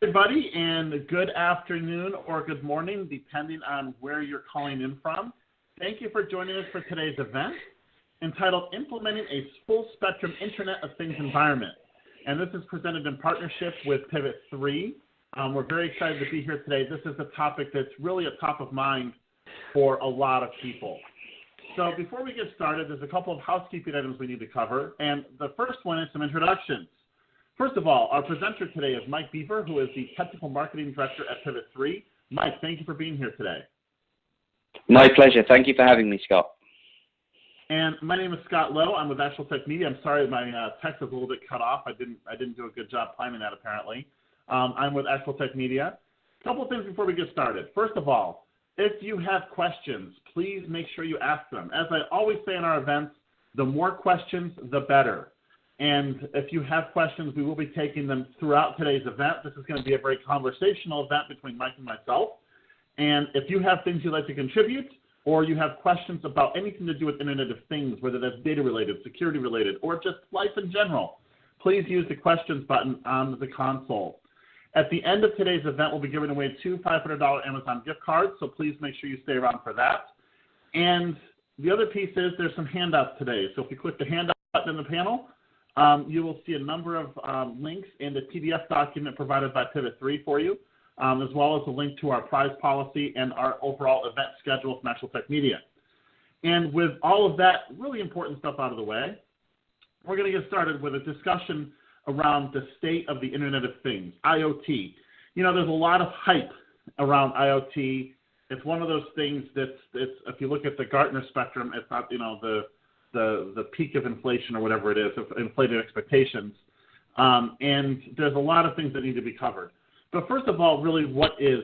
Everybody, and good afternoon or good morning, depending on where you're calling in from. Thank you for joining us for today's event entitled Implementing a Full Spectrum Internet of Things Environment. And this is presented in partnership with Pivot3. We're very excited to be here today. This is a topic that's really a top of mind for a lot of people. So before we get started, there's a couple of housekeeping items we need to cover. And the first one is some introductions. First of all, our presenter today is Mike Beevor, who is the Technical Marketing Director at Pivot3. Mike, thank you for being here today. My pleasure. Thank you for having me, Scott. And my name is Scott Lowe. I'm with Actual Tech Media. I'm sorry my text is a little bit cut off. I didn't do a good job planning that, apparently. I'm with Actual Tech Media. A couple of things before we get started. First of all, if you have questions, please make sure you ask them. As I always say in our events, the more questions, the better. And if you have questions, we will be taking them throughout today's event. This is going to be a very conversational event between Mike and myself. And if you have things you'd like to contribute, or you have questions about anything to do with Internet of Things, whether that's data-related, security-related, or just life in general, please use the questions button on the console. At the end of today's event, we'll be giving away 2 $500 Amazon gift cards, so please make sure you stay around for that. And the other piece is there's some handouts today. So if you click the handout button in the panel, you will see a number of links in the PDF document provided by Pivot3 for you, as well as a link to our prize policy and our overall event schedule from Actual Tech Media. And with all of that really important stuff out of the way, we're going to get started with a discussion around the state of the Internet of Things, IoT. You know, there's a lot of hype around IoT. It's one of those things that's if you look at the Gartner spectrum, it's not, you know, the peak of inflation or whatever it is, of inflated expectations. And there's a lot of things that need to be covered. But first of all, really, what is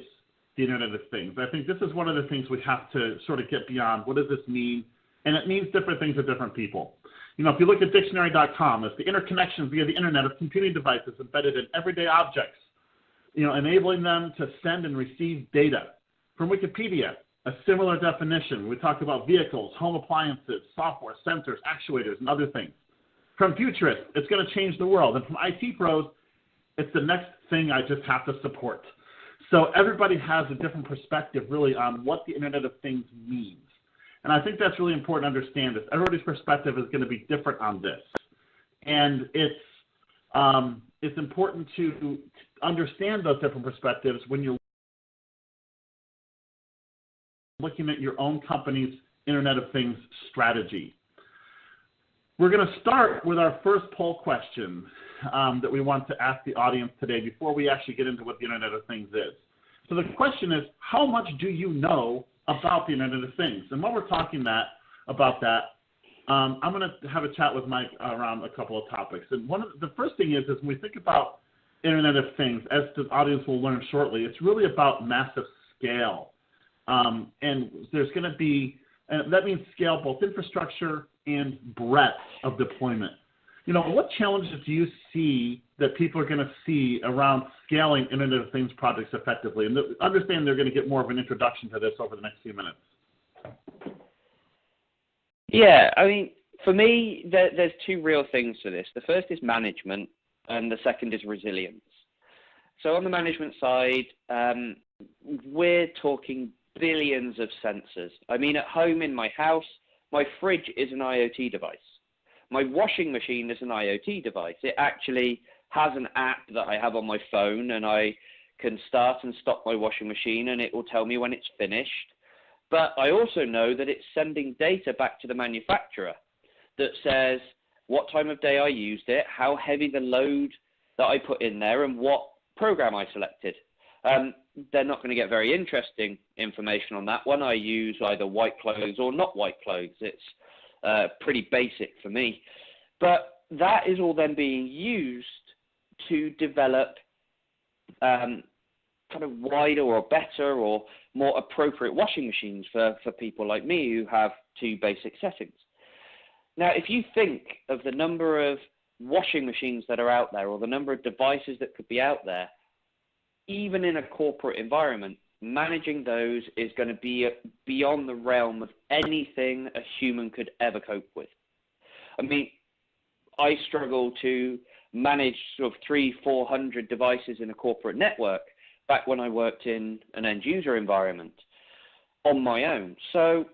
the Internet of Things? I think this is one of the things we have to sort of get beyond. What does this mean? And it means different things to different people. You know, if you look at dictionary.com, it's the interconnections via the Internet of computing devices embedded in everyday objects, you know, enabling them to send and receive data. From Wikipedia, a similar definition. We talk about vehicles, home appliances, software, sensors, actuators, and other things. From futurists, it's going to change the world. And from IT pros, it's the next thing I just have to support. So everybody has a different perspective, really, on what the Internet of Things means. And I think that's really important to understand this. Everybody's perspective is going to be different on this. And it's important to understand those different perspectives when you're looking at your own company's Internet of Things strategy. We're going to start with our first poll question that we want to ask the audience today before we actually get into what the Internet of Things is. So the question is, how much do you know about the Internet of Things? And while we're talking about that, I'm going to have a chat with Mike around a couple of topics. And the first thing is when we think about Internet of Things, as the audience will learn shortly, it's really about massive scale. And there's going to be, and that means scale, both infrastructure and breadth of deployment. You know, what challenges do you see that people are going to see around scaling Internet of Things projects effectively? And understand they're going to get more of an introduction to this over the next few minutes. Yeah, I mean, for me, there's 2 real things to this. The first is management, and the second is resilience. So on the management side, we're talking billions of sensors. I mean, at home in my house, my fridge is an IoT device. My washing machine is an IoT device. It actually has an app that I have on my phone, and I can start and stop my washing machine, and it will tell me when it's finished. But I also know that it's sending data back to the manufacturer that says what time of day I used it, how heavy the load that I put in there, and what program I selected. They're not going to get very interesting information on that one. I use either white clothes or not white clothes. It's pretty basic for me. But that is all then being used to develop kind of wider or better or more appropriate washing machines for people like me who have 2 basic settings. Now, if you think of the number of washing machines that are out there or the number of devices that could be out there, even in a corporate environment, managing those is going to be beyond the realm of anything a human could ever cope with. I mean, I struggle to manage sort of 300-400 devices in a corporate network back when I worked in an end user environment on my own. So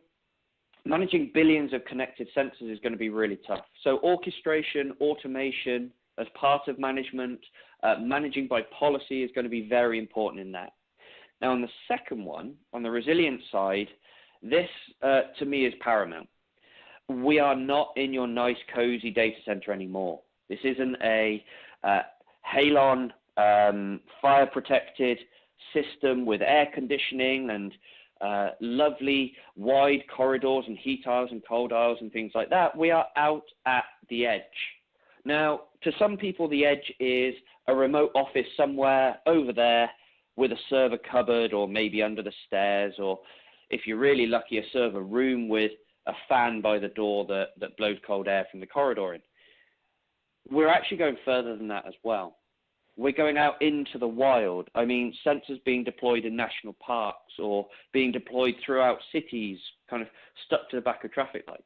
managing billions of connected sensors is going to be really tough. So orchestration, automation as part of management, managing by policy is going to be very important in that. Now, on the second one, on the resilience side, this to me is paramount. We are not in your nice, cozy data center anymore. This isn't a Halon fire-protected system with air conditioning and lovely wide corridors and heat aisles and cold aisles and things like that. We are out at the edge. Now, to some people, the edge is a remote office somewhere over there with a server cupboard or maybe under the stairs, or if you're really lucky, a server room with a fan by the door that blows cold air from the corridor in. We're actually going further than that as well. We're going out into the wild. I mean, sensors being deployed in national parks or being deployed throughout cities, kind of stuck to the back of traffic lights.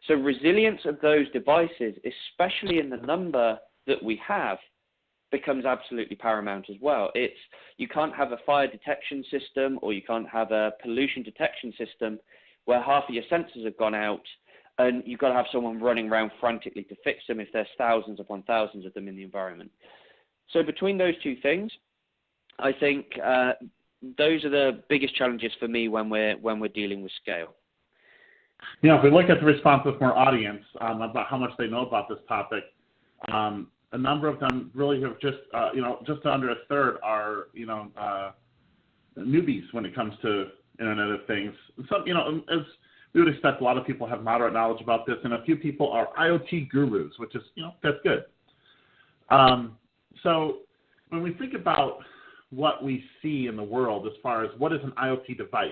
So resilience of those devices, especially in the number that we have, becomes absolutely paramount as well. You can't have a fire detection system or you can't have a pollution detection system where half of your sensors have gone out and you've got to have someone running around frantically to fix them if there's thousands upon thousands of them in the environment. So between those two things, I think those are the biggest challenges for me when we're dealing with scale. You know, if we look at the responses from our audience about how much they know about this topic, a number of them really have just under a third are, newbies when it comes to Internet of Things. Some, as we would expect, a lot of people have moderate knowledge about this, and a few people are IoT gurus, which is, that's good. So when we think about what we see in the world as far as what is an IoT device,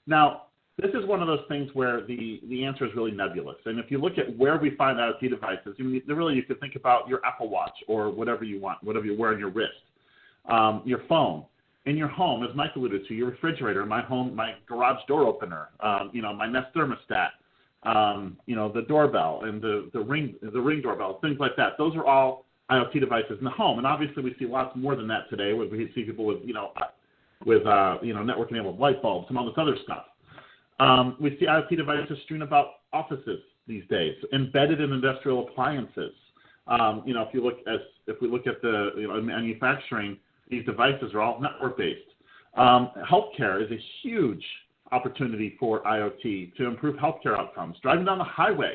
now, this is one of those things where the answer is really nebulous. And if you look at where we find IoT devices, you could think about your Apple Watch or whatever you want, whatever you wear on your wrist, your phone, in your home, as Mike alluded to, your refrigerator, my home, my garage door opener, my Nest thermostat, the doorbell and the ring doorbell, things like that. Those are all IoT devices in the home. And obviously we see lots more than that today. We see people with network-enabled light bulbs and all this other stuff. We see IoT devices strewn about offices these days, embedded in industrial appliances. If we look at the manufacturing, these devices are all network-based. Healthcare is a huge opportunity for IoT to improve healthcare outcomes. Driving down the highway,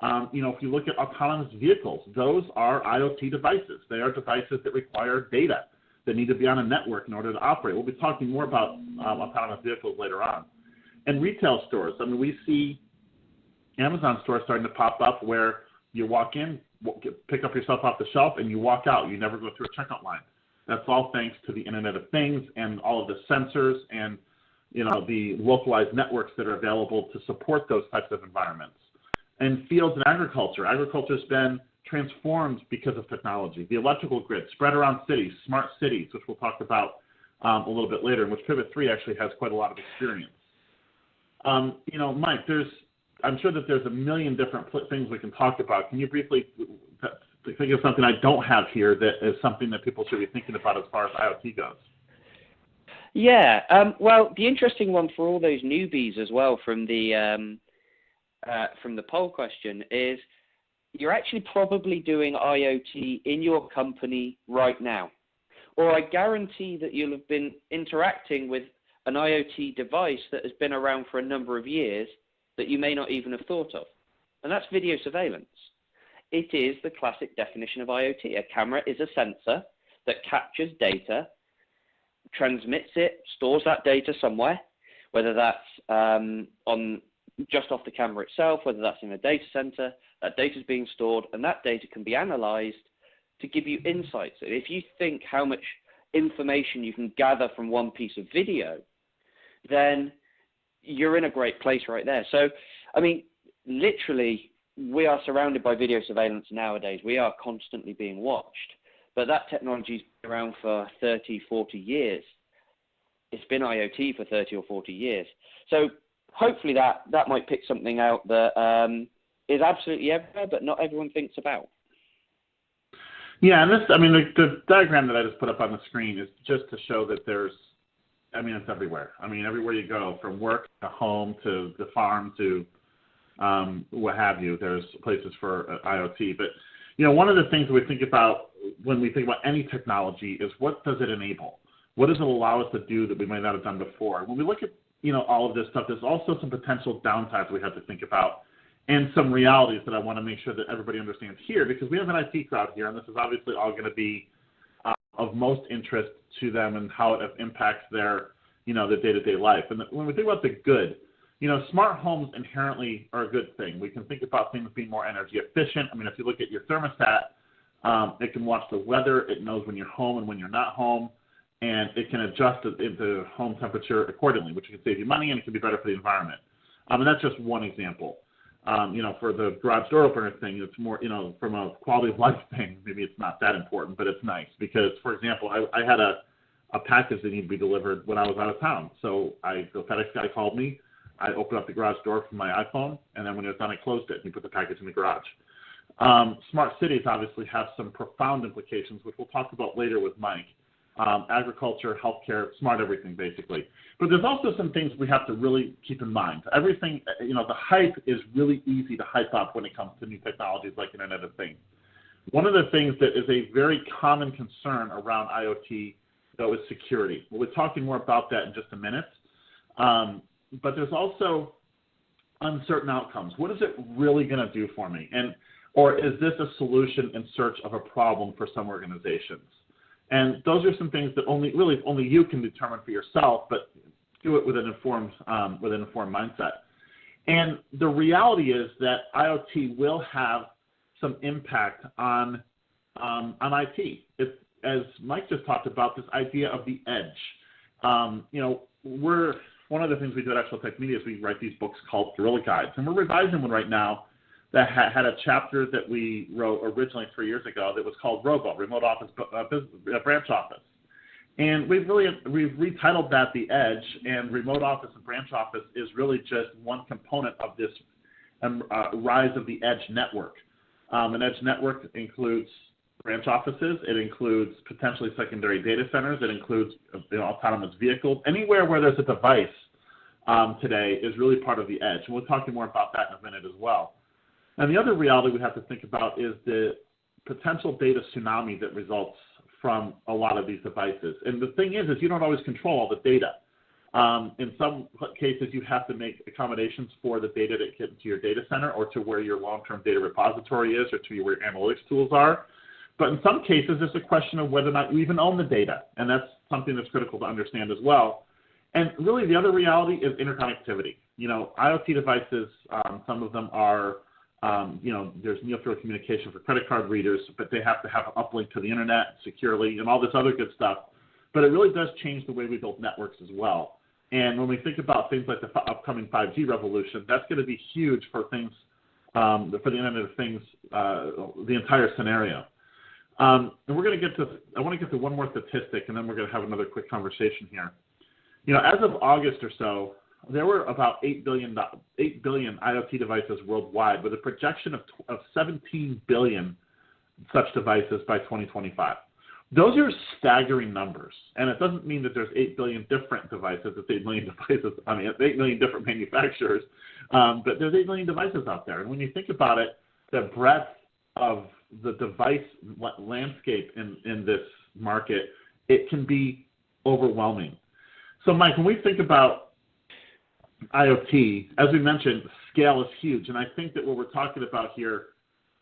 if you look at autonomous vehicles, those are IoT devices. They are devices that require data that need to be on a network in order to operate. We'll be talking more about autonomous vehicles later on. And retail stores, we see Amazon stores starting to pop up where you walk in, pick up your stuff off the shelf, and you walk out. You never go through a checkout line. That's all thanks to the Internet of Things and all of the sensors and the localized networks that are available to support those types of environments. And fields and agriculture's been transformed because of technology. The electrical grid spread around cities, smart cities, which we'll talk about a little bit later, in which Pivot3 actually has quite a lot of experience. Mike, I'm sure that there's a million different things we can talk about. Can you briefly think of something I don't have here that is something that people should be thinking about as far as IoT goes? Yeah. Well, the interesting one for all those newbies as well from the poll question is you're actually probably doing IoT in your company right now. Or I guarantee that you'll have been interacting with an IoT device that has been around for a number of years that you may not even have thought of. And that's video surveillance. It is the classic definition of IoT. A camera is a sensor that captures data, transmits it, stores that data somewhere, whether that's just off the camera itself, whether that's in a data center. That data is being stored, and that data can be analyzed to give you insights. If you think how much information you can gather from one piece of video, then you're in a great place right there. So, literally, we are surrounded by video surveillance nowadays. We are constantly being watched. But that technology's been around for 30, 40 years. It's been IoT for 30 or 40 years. So hopefully that might pick something out that is absolutely everywhere, but not everyone thinks about. Yeah, and this, I mean, the diagram that I just put up on the screen is just to show that there's, I mean, it's everywhere. I mean, everywhere you go, from work to home to the farm to what have you, there's places for IoT. But, you know, one of the things we think about when we think about any technology is what does it enable? What does it allow us to do that we might not have done before? When we look at, you know, all of this stuff, there's also some potential downsides we have to think about and some realities that I want to make sure that everybody understands here, because we have an IT crowd here, and this is obviously all going to be of most interest to them and how it impacts their, you know, their day-to-day life. And when we think about the good, you know, smart homes inherently are a good thing. We can think about things being more energy efficient. I mean, if you look at your thermostat, it can watch the weather. It knows when you're home and when you're not home, and it can adjust the home temperature accordingly, which can save you money and it can be better for the environment. And that's just one example. You know, for the garage door opener thing, it's more, you know, from a quality of life thing, maybe it's not that important, but it's nice because, for example, I had a package that needed to be delivered when I was out of town. So the FedEx guy called me. I opened up the garage door from my iPhone, and then when it was done, I closed it, and he put the package in the garage. Smart cities obviously have some profound implications, which we'll talk about later with Mike. Agriculture, healthcare, smart everything, basically. But there's also some things we have to really keep in mind. Everything, you know, the hype is really easy to hype up when it comes to new technologies like Internet of Things. One of the things that is a very common concern around IoT, though, is security. We'll be talking more about that in just a minute. But there's also uncertain outcomes. What is it really going to do for me? Or is this a solution in search of a problem for some organizations? And those are some things that only you can determine for yourself, but do it with an informed mindset. And the reality is that IoT will have some impact on IT. As Mike just talked about, this idea of the edge. You know, one of the things we do at Actual Tech Media is we write these books called Guerrilla Guides, and we're revising one right now that had a chapter that we wrote originally 3 years ago that was called ROBO, Remote Office Branch Office. And we've retitled that The Edge, and Remote Office and Branch Office is really just one component of this rise of the Edge network. An Edge network includes branch offices, it includes potentially secondary data centers, it includes autonomous vehicles. Anywhere where there's a device today is really part of the Edge. And we'll talk more about that in a minute as well. And the other reality we have to think about is the potential data tsunami that results from a lot of these devices. And the thing is you don't always control all the data. In some cases, you have to make accommodations for the data that gets into your data center or to where your long-term data repository is or to where your analytics tools are. But in some cases, it's a question of whether or not you even own the data. And that's something that's critical to understand as well. And really, the other reality is interconnectivity. You know, IoT devices, some of them are there's near-field communication for credit card readers, but they have to have an uplink to the internet securely and all this other good stuff. But it really does change the way we build networks as well. And when we think about things like the upcoming 5G revolution, that's going to be huge for things, for the Internet of Things, the entire scenario. And I want to get to one more statistic, and then we're going to have another quick conversation here. You know, as of August or so, there were about 8 billion IoT devices worldwide, with a projection of 17 billion such devices by 2025. Those are staggering numbers, and it doesn't mean that there's 8 billion different devices. It's 8 million devices. I mean, it's 8 million different manufacturers, but there's 8 million devices out there. And when you think about it, the breadth of the device landscape in this market, it can be overwhelming. So, Mike, when we think about IoT, as we mentioned, scale is huge, and I think that what we're talking about here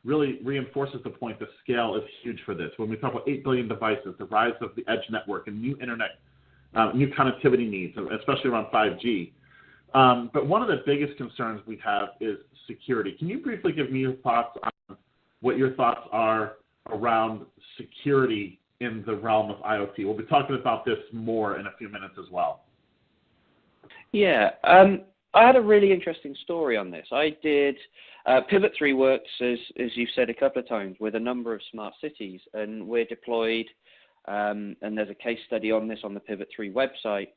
really reinforces the point that scale is huge for this. When we talk about 8 billion devices, the rise of the edge network and new internet, new connectivity needs, especially around 5G. But one of the biggest concerns we have is security. Can you briefly give me your thoughts on what your thoughts are around security in the realm of IoT? We'll be talking about this more in a few minutes as well. Yeah, I had a really interesting story on this. I did, Pivot3 works, as you've said a couple of times, with a number of smart cities, and we're deployed, and there's a case study on this on the Pivot3 website,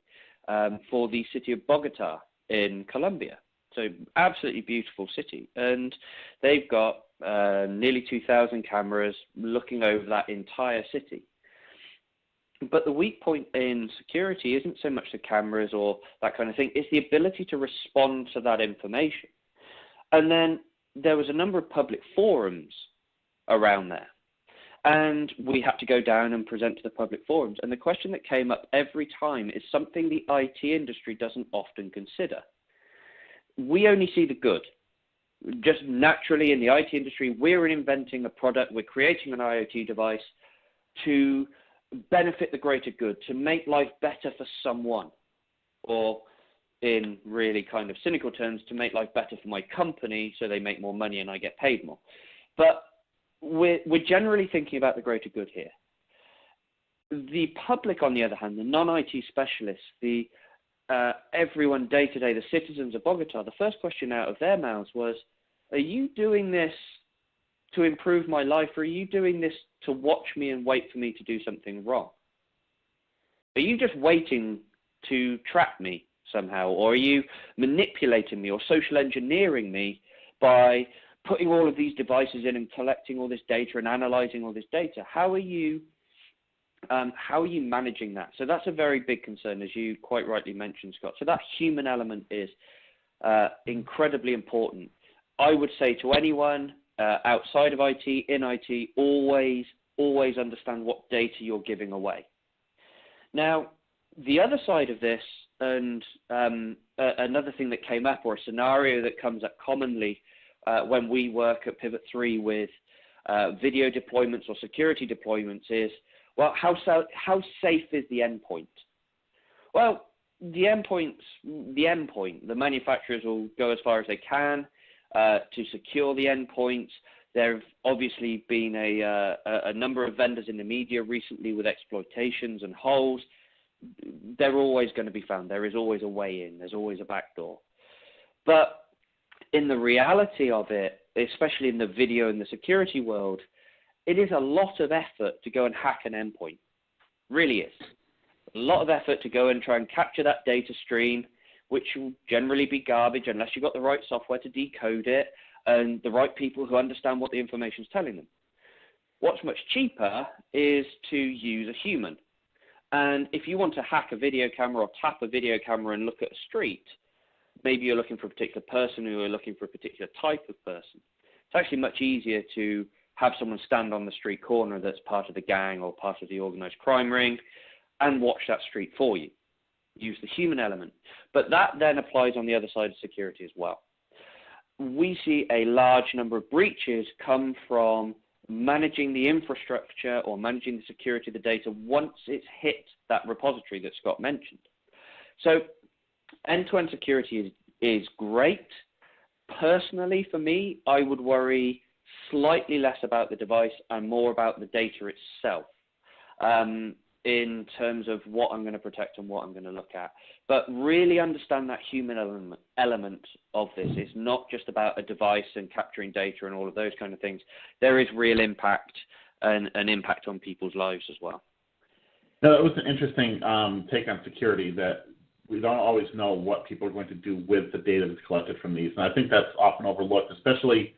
for the city of Bogota in Colombia. So absolutely beautiful city. And they've got nearly 2,000 cameras looking over that entire city. But the weak point in security isn't so much the cameras or that kind of thing. It's the ability to respond to that information. And then there was a number of public forums around there. And we had to go down and present to the public forums. And the question that came up every time is something the IT industry doesn't often consider. We only see the good. Just naturally in the IT industry, we're inventing a product, we're creating an IoT device to benefit the greater good, to make life better for someone, or in really kind of cynical terms, to make life better for my company so they make more money and I get paid more. But we're generally thinking about the greater good here. The public, on the other hand, the non-IT specialists, the everyone day to day, the citizens of Bogota, the first question out of their mouths was, are you doing this to improve my life, or are you doing this to watch me and wait for me to do something wrong? Are you just waiting to trap me somehow, or are you manipulating me or social engineering me by putting all of these devices in and collecting all this data and analyzing all this data? How are you managing that? So that's a very big concern, as you quite rightly mentioned, Scott. So that human element is incredibly important. I would say to anyone outside of IT, in IT, always understand what data you're giving away. Now, the other side of this, and another thing that came up, or a scenario that comes up commonly when we work at Pivot3 with video deployments or security deployments is, well, how safe is the endpoint? Well, the endpoint, the manufacturers will go as far as they can to secure the endpoints. There have obviously been a number of vendors in the media recently with exploitations and holes. They're always going to be found. There is always a way in. There's always a back door. But in the reality of it, especially in the video and the security world, it is a lot of effort to go and hack an endpoint. Really is. A lot of effort to go and try and capture that data stream, which will generally be garbage unless you've got the right software to decode it and the right people who understand what the information is telling them. What's much cheaper is to use a human. And if you want to hack a video camera or tap a video camera and look at a street, maybe you're looking for a particular person or you're looking for a particular type of person. It's actually much easier to have someone stand on the street corner that's part of the gang or part of the organized crime ring and watch that street for you. Use the human element. But that then applies on the other side of security as well. We see a large number of breaches come from managing the infrastructure or managing the security of the data once it's hit that repository that Scott mentioned. So end-to-end security is great. Personally, for me, I would worry slightly less about the device and more about the data itself in terms of what I'm going to protect and what I'm going to look at. But really understand that human element of this. It's not just about a device and capturing data and all of those kind of things. There is real impact and an impact on people's lives as well. No, it was an interesting take on security, that we don't always know what people are going to do with the data that's collected from these. And I think that's often overlooked, especially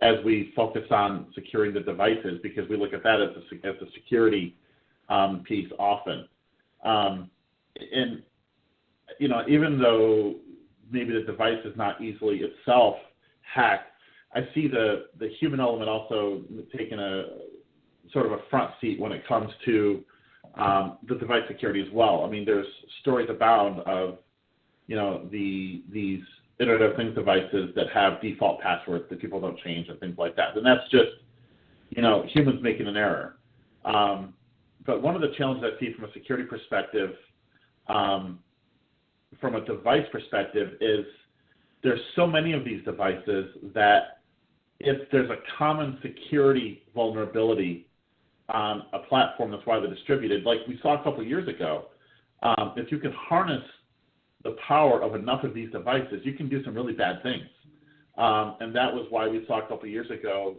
as we focus on securing the devices, because we look at that as a security piece often. And, you know, even though maybe the device is not easily itself hacked, I see the human element also taking a sort of a front seat when it comes to the device security as well. I mean, there's stories abound of, you know, these Internet of Things devices that have default passwords that people don't change and things like that. And that's just, you know, humans making an error. But one of the challenges I see from a security perspective, from a device perspective, is there's so many of these devices that if there's a common security vulnerability on a platform that's widely distributed, like we saw a couple of years ago, if you can harness the power of enough of these devices, you can do some really bad things. And that was why we saw a couple of years ago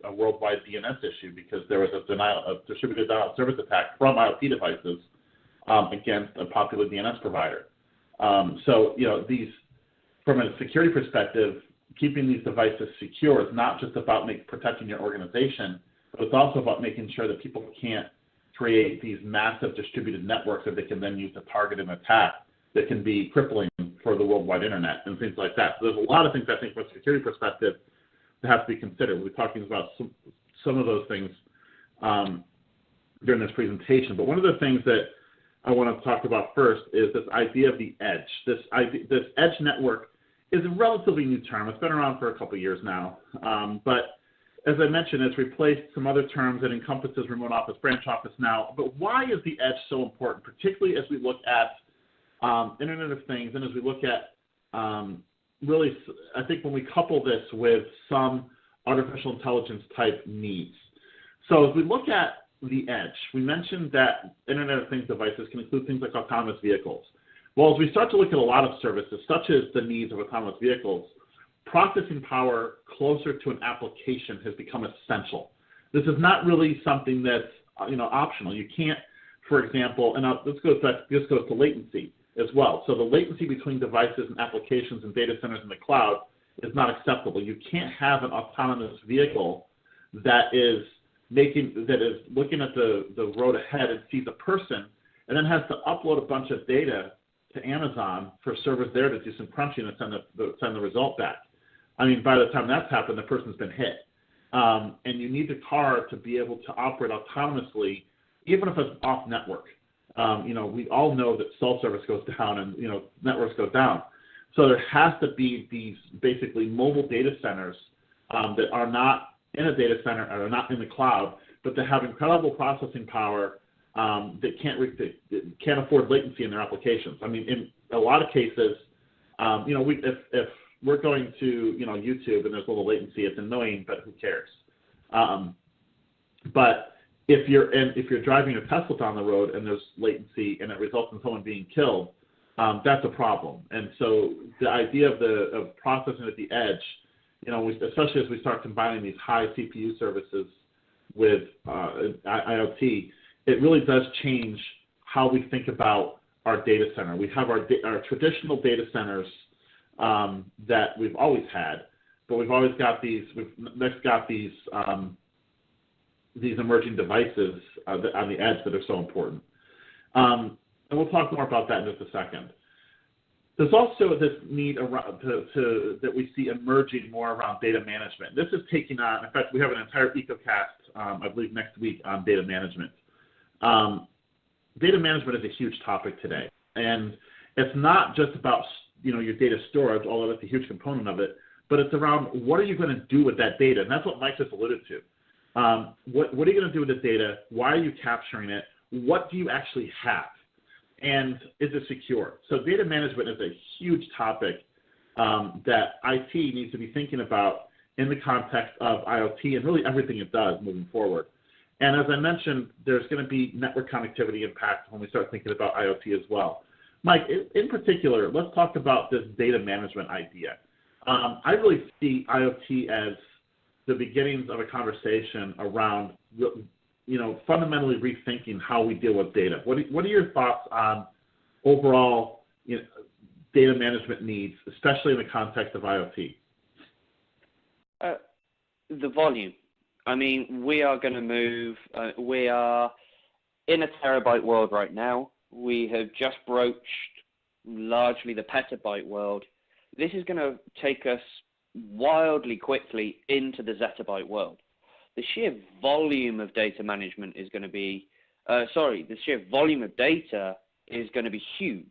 a worldwide DNS issue, because there was a distributed denial of service attack from IoT devices against a popular DNS provider. So, you know, from a security perspective, keeping these devices secure is not just about protecting your organization, but it's also about making sure that people can't create these massive distributed networks that they can then use to target and attack that can be crippling for the worldwide internet and things like that. So there's a lot of things I think from a security perspective that have to be considered. We're talking about some of those things during this presentation. But one of the things that I want to talk about first is this idea of the edge. This edge network is a relatively new term. It's been around for a couple of years now. But as I mentioned, it's replaced some other terms that encompasses remote office, branch office now. But why is the edge so important, particularly as we look at Internet of Things and as we look at really, I think when we couple this with some artificial intelligence type needs. So as we look at the edge, we mentioned that Internet of Things devices can include things like autonomous vehicles. Well, as we start to look at a lot of services, such as the needs of autonomous vehicles, processing power closer to an application has become essential. This is not really something that's optional. You can't, for example, and this goes to latency as well. So the latency between devices and applications and data centers in the cloud is not acceptable. You can't have an autonomous vehicle that is looking at the road ahead and sees a person and then has to upload a bunch of data to Amazon for servers there to do some crunching and send the result back. I mean, by the time that's happened, the person's been hit. And you need the car to be able to operate autonomously, even if it's off network. We all know that cell service goes down and, networks go down. So there has to be these basically mobile data centers that are not in a data center or are not in the cloud, but that have incredible processing power that can't afford latency in their applications. I mean, in a lot of cases, if we're going to, YouTube and there's a little latency, it's annoying, but who cares? But if you're driving a Tesla down the road and there's latency and it results in someone being killed, that's a problem. And so the idea of processing at the edge, especially as we start combining these high CPU services with IoT, it really does change how we think about our data center. We have our traditional data centers that we've always had, but we've always got these. We've next got these emerging devices on the edge that are so important. And we'll talk more about that in just a second. There's also this need around that we see emerging more around data management. This is taking on, in fact, we have an entire EcoCast, I believe, next week on data management. Data management is a huge topic today, and it's not just about your data storage, although that's a huge component of it, but it's around what are you going to do with that data, and that's what Mike just alluded to. What are you going to do with the data? Why are you capturing it? What do you actually have? And is it secure? So data management is a huge topic that IT needs to be thinking about in the context of IoT and really everything it does moving forward. And as I mentioned, there's going to be network connectivity impact when we start thinking about IoT as well. Mike, in particular, let's talk about this data management idea. I really see IoT as the beginnings of a conversation around, fundamentally rethinking how we deal with data. What are your thoughts on overall data management needs, especially in the context of IoT? The volume. I mean, we are going to move. We are in a terabyte world right now. We have just broached largely the petabyte world. This is going to take us wildly quickly into the zettabyte world. The sheer volume of data management is going to be, the sheer volume of data is going to be huge.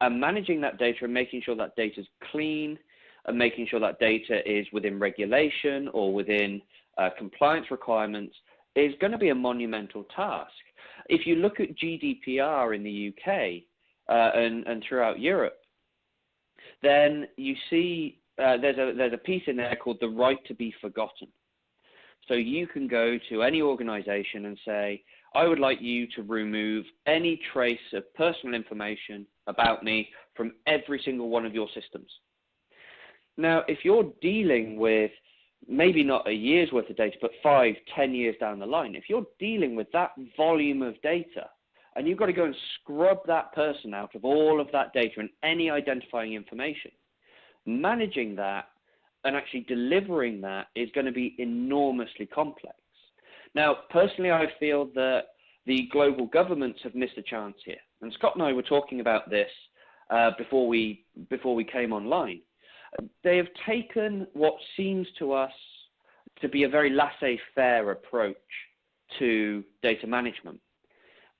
And managing that data and making sure that data is clean and making sure that data is within regulation or within compliance requirements is going to be a monumental task. If you look at GDPR in the UK and throughout Europe, then you see there's a piece in there called the right to be forgotten. So you can go to any organization and say, I would like you to remove any trace of personal information about me from every single one of your systems. Now, if you're dealing with maybe not a year's worth of data, but 5, 10 years down the line, if you're dealing with that volume of data and you've got to go and scrub that person out of all of that data and any identifying information, managing that and actually delivering that is going to be enormously complex. Now, personally, I feel that the global governments have missed a chance here. And Scott and I were talking about this before we came online. They have taken what seems to us to be a very laissez-faire approach to data management,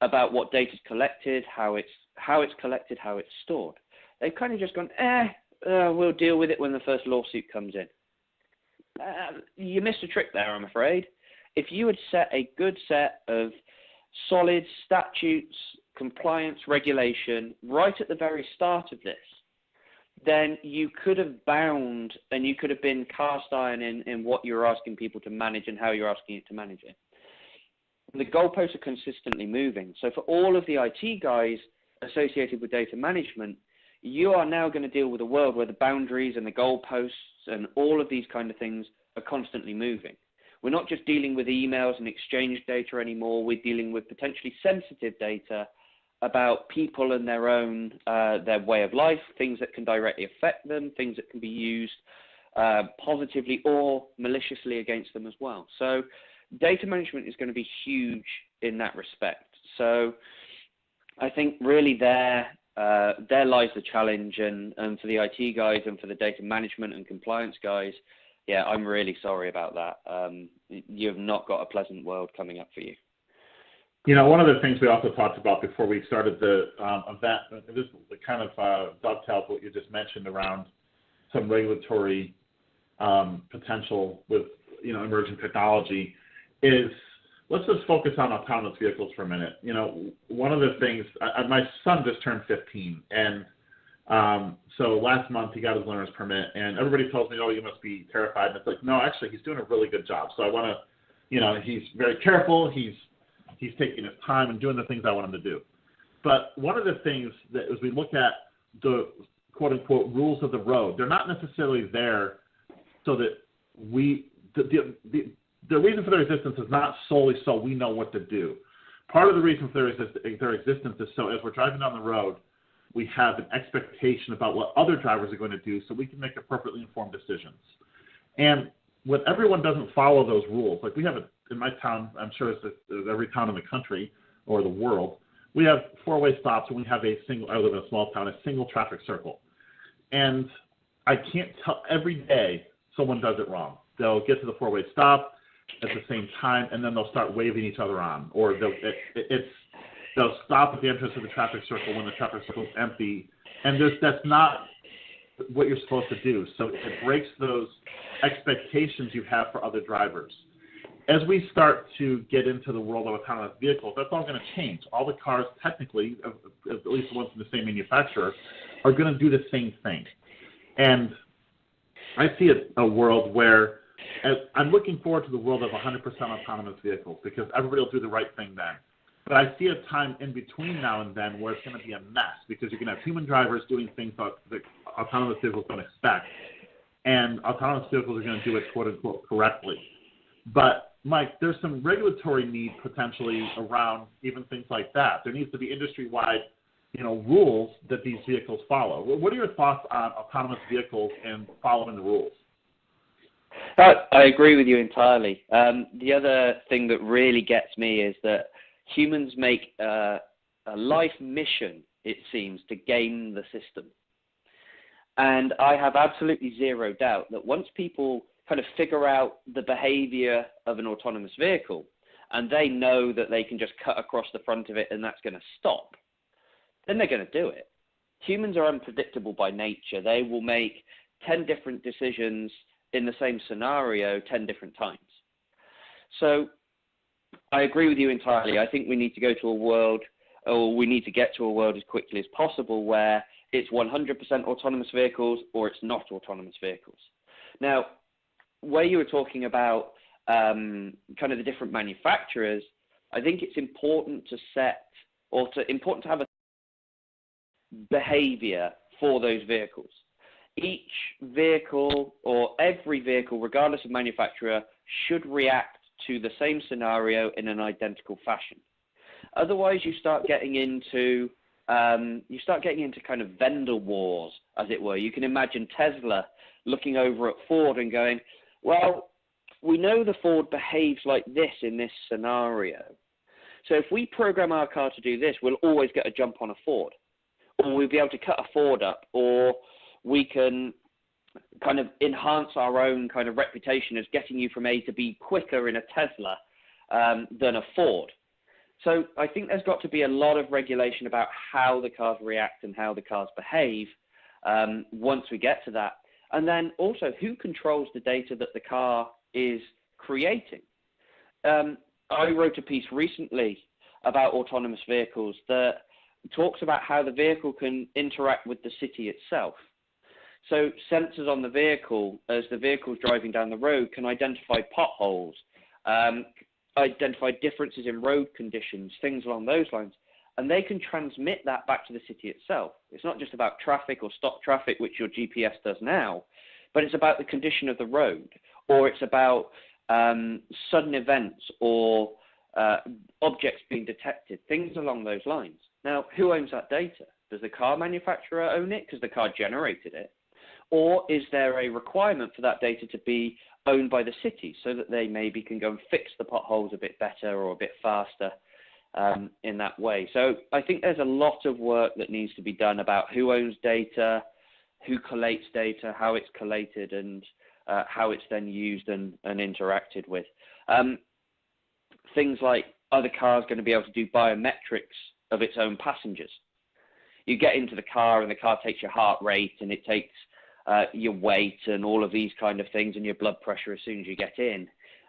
about what data is collected, how it's collected, how it's stored. They've kind of just gone, we'll deal with it when the first lawsuit comes in. You missed a trick there, I'm afraid. If you had set a good set of solid statutes, compliance, regulation right at the very start of this, then you could have bound and you could have been cast iron in what you're asking people to manage and how you're asking it to manage it. The goalposts are consistently moving. So for all of the IT guys associated with data management, you are now going to deal with a world where the boundaries and the goalposts and all of these kind of things are constantly moving. We're not just dealing with emails and exchange data anymore. We're dealing with potentially sensitive data about people and their own, their way of life, things that can directly affect them, things that can be used positively or maliciously against them as well. So data management is going to be huge in that respect. So I think really there lies the challenge, and for the IT guys and for the data management and compliance guys, yeah, I'm really sorry about that. You've not got a pleasant world coming up for you. You know, one of the things we also talked about before we started the event, this kind of dovetails what you just mentioned around some regulatory potential with, you know, emerging technology, is let's just focus on autonomous vehicles for a minute. You know, one of the things, my son just turned 15, and so last month he got his learner's permit, and everybody tells me, oh, you must be terrified. And it's like, no, actually, he's doing a really good job. So I want to, you know, he's very careful. He's taking his time and doing the things I want him to do. But one of the things that as we look at the quote-unquote rules of the road, they're not necessarily there so that the reason for their existence is not solely so we know what to do. Part of the reason for their existence is so as we're driving down the road, we have an expectation about what other drivers are going to do so we can make appropriately informed decisions. And when everyone doesn't follow those rules, like we have in my town, I'm sure it's every town in the country or the world, we have four-way stops, and we have I live in a small town, a single traffic circle. And I can't tell, every day someone does it wrong. They'll get to the four-way stop at the same time, and then they'll start waving each other on. Or they'll stop at the entrance of the traffic circle when the traffic circle is empty. And that's not what you're supposed to do. So it breaks those expectations you have for other drivers. As we start to get into the world of autonomous vehicles, that's all going to change. All the cars, technically, at least the ones from the same manufacturer, are going to do the same thing. And I see a world where I'm looking forward to the world of 100% autonomous vehicles because everybody will do the right thing then. But I see a time in between now and then where it's going to be a mess because you're going to have human drivers doing things that autonomous vehicles don't expect, and autonomous vehicles are going to do it quote-unquote correctly. But Mike, there's some regulatory need potentially around even things like that. There needs to be industry-wide, rules that these vehicles follow. What are your thoughts on autonomous vehicles and following the rules? I agree with you entirely. The other thing that really gets me is that humans make a life mission, it seems, to game the system. And I have absolutely zero doubt that once people kind of figure out the behavior of an autonomous vehicle and they know that they can just cut across the front of it and that's going to stop, then they're going to do it. Humans are unpredictable by nature. They will make 10 different decisions in the same scenario 10 different times. So I agree with you entirely. I think we need to go to a world, or we need to get to a world as quickly as possible where it's 100% autonomous vehicles or it's not autonomous vehicles. Now, where you were talking about kind of the different manufacturers, I think it's important to have a behavior for those vehicles. Each vehicle or every vehicle, regardless of manufacturer, should react to the same scenario in an identical fashion. Otherwise, you start getting into you start getting into kind of vendor wars, as it were. You can imagine Tesla looking over at Ford and going, well, we know the Ford behaves like this in this scenario. So if we program our car to do this, we'll always get a jump on a Ford. Or we'll be able to cut a Ford up, or we can kind of enhance our own kind of reputation as getting you from A to B quicker in a Tesla than a Ford. So I think there's got to be a lot of regulation about how the cars react and how the cars behave once we get to that. And then also, who controls the data that the car is creating? I wrote a piece recently about autonomous vehicles that talks about how the vehicle can interact with the city itself. So sensors on the vehicle, as the vehicle's driving down the road, can identify potholes, identify differences in road conditions, things along those lines, and they can transmit that back to the city itself. It's not just about traffic or stop traffic, which your GPS does now, but it's about the condition of the road, or it's about sudden events or objects being detected, things along those lines. Now, who owns that data? Does the car manufacturer own it because the car generated it? Or is there a requirement for that data to be owned by the city so that they maybe can go and fix the potholes a bit better or a bit faster in that way? So I think there's a lot of work that needs to be done about who owns data, who collates data, how it's collated, and how it's then used and interacted with. Things like, are the cars going to be able to do biometrics of its own passengers? You get into the car and the car takes your heart rate and it takes your weight and all of these kind of things and your blood pressure as soon as you get in.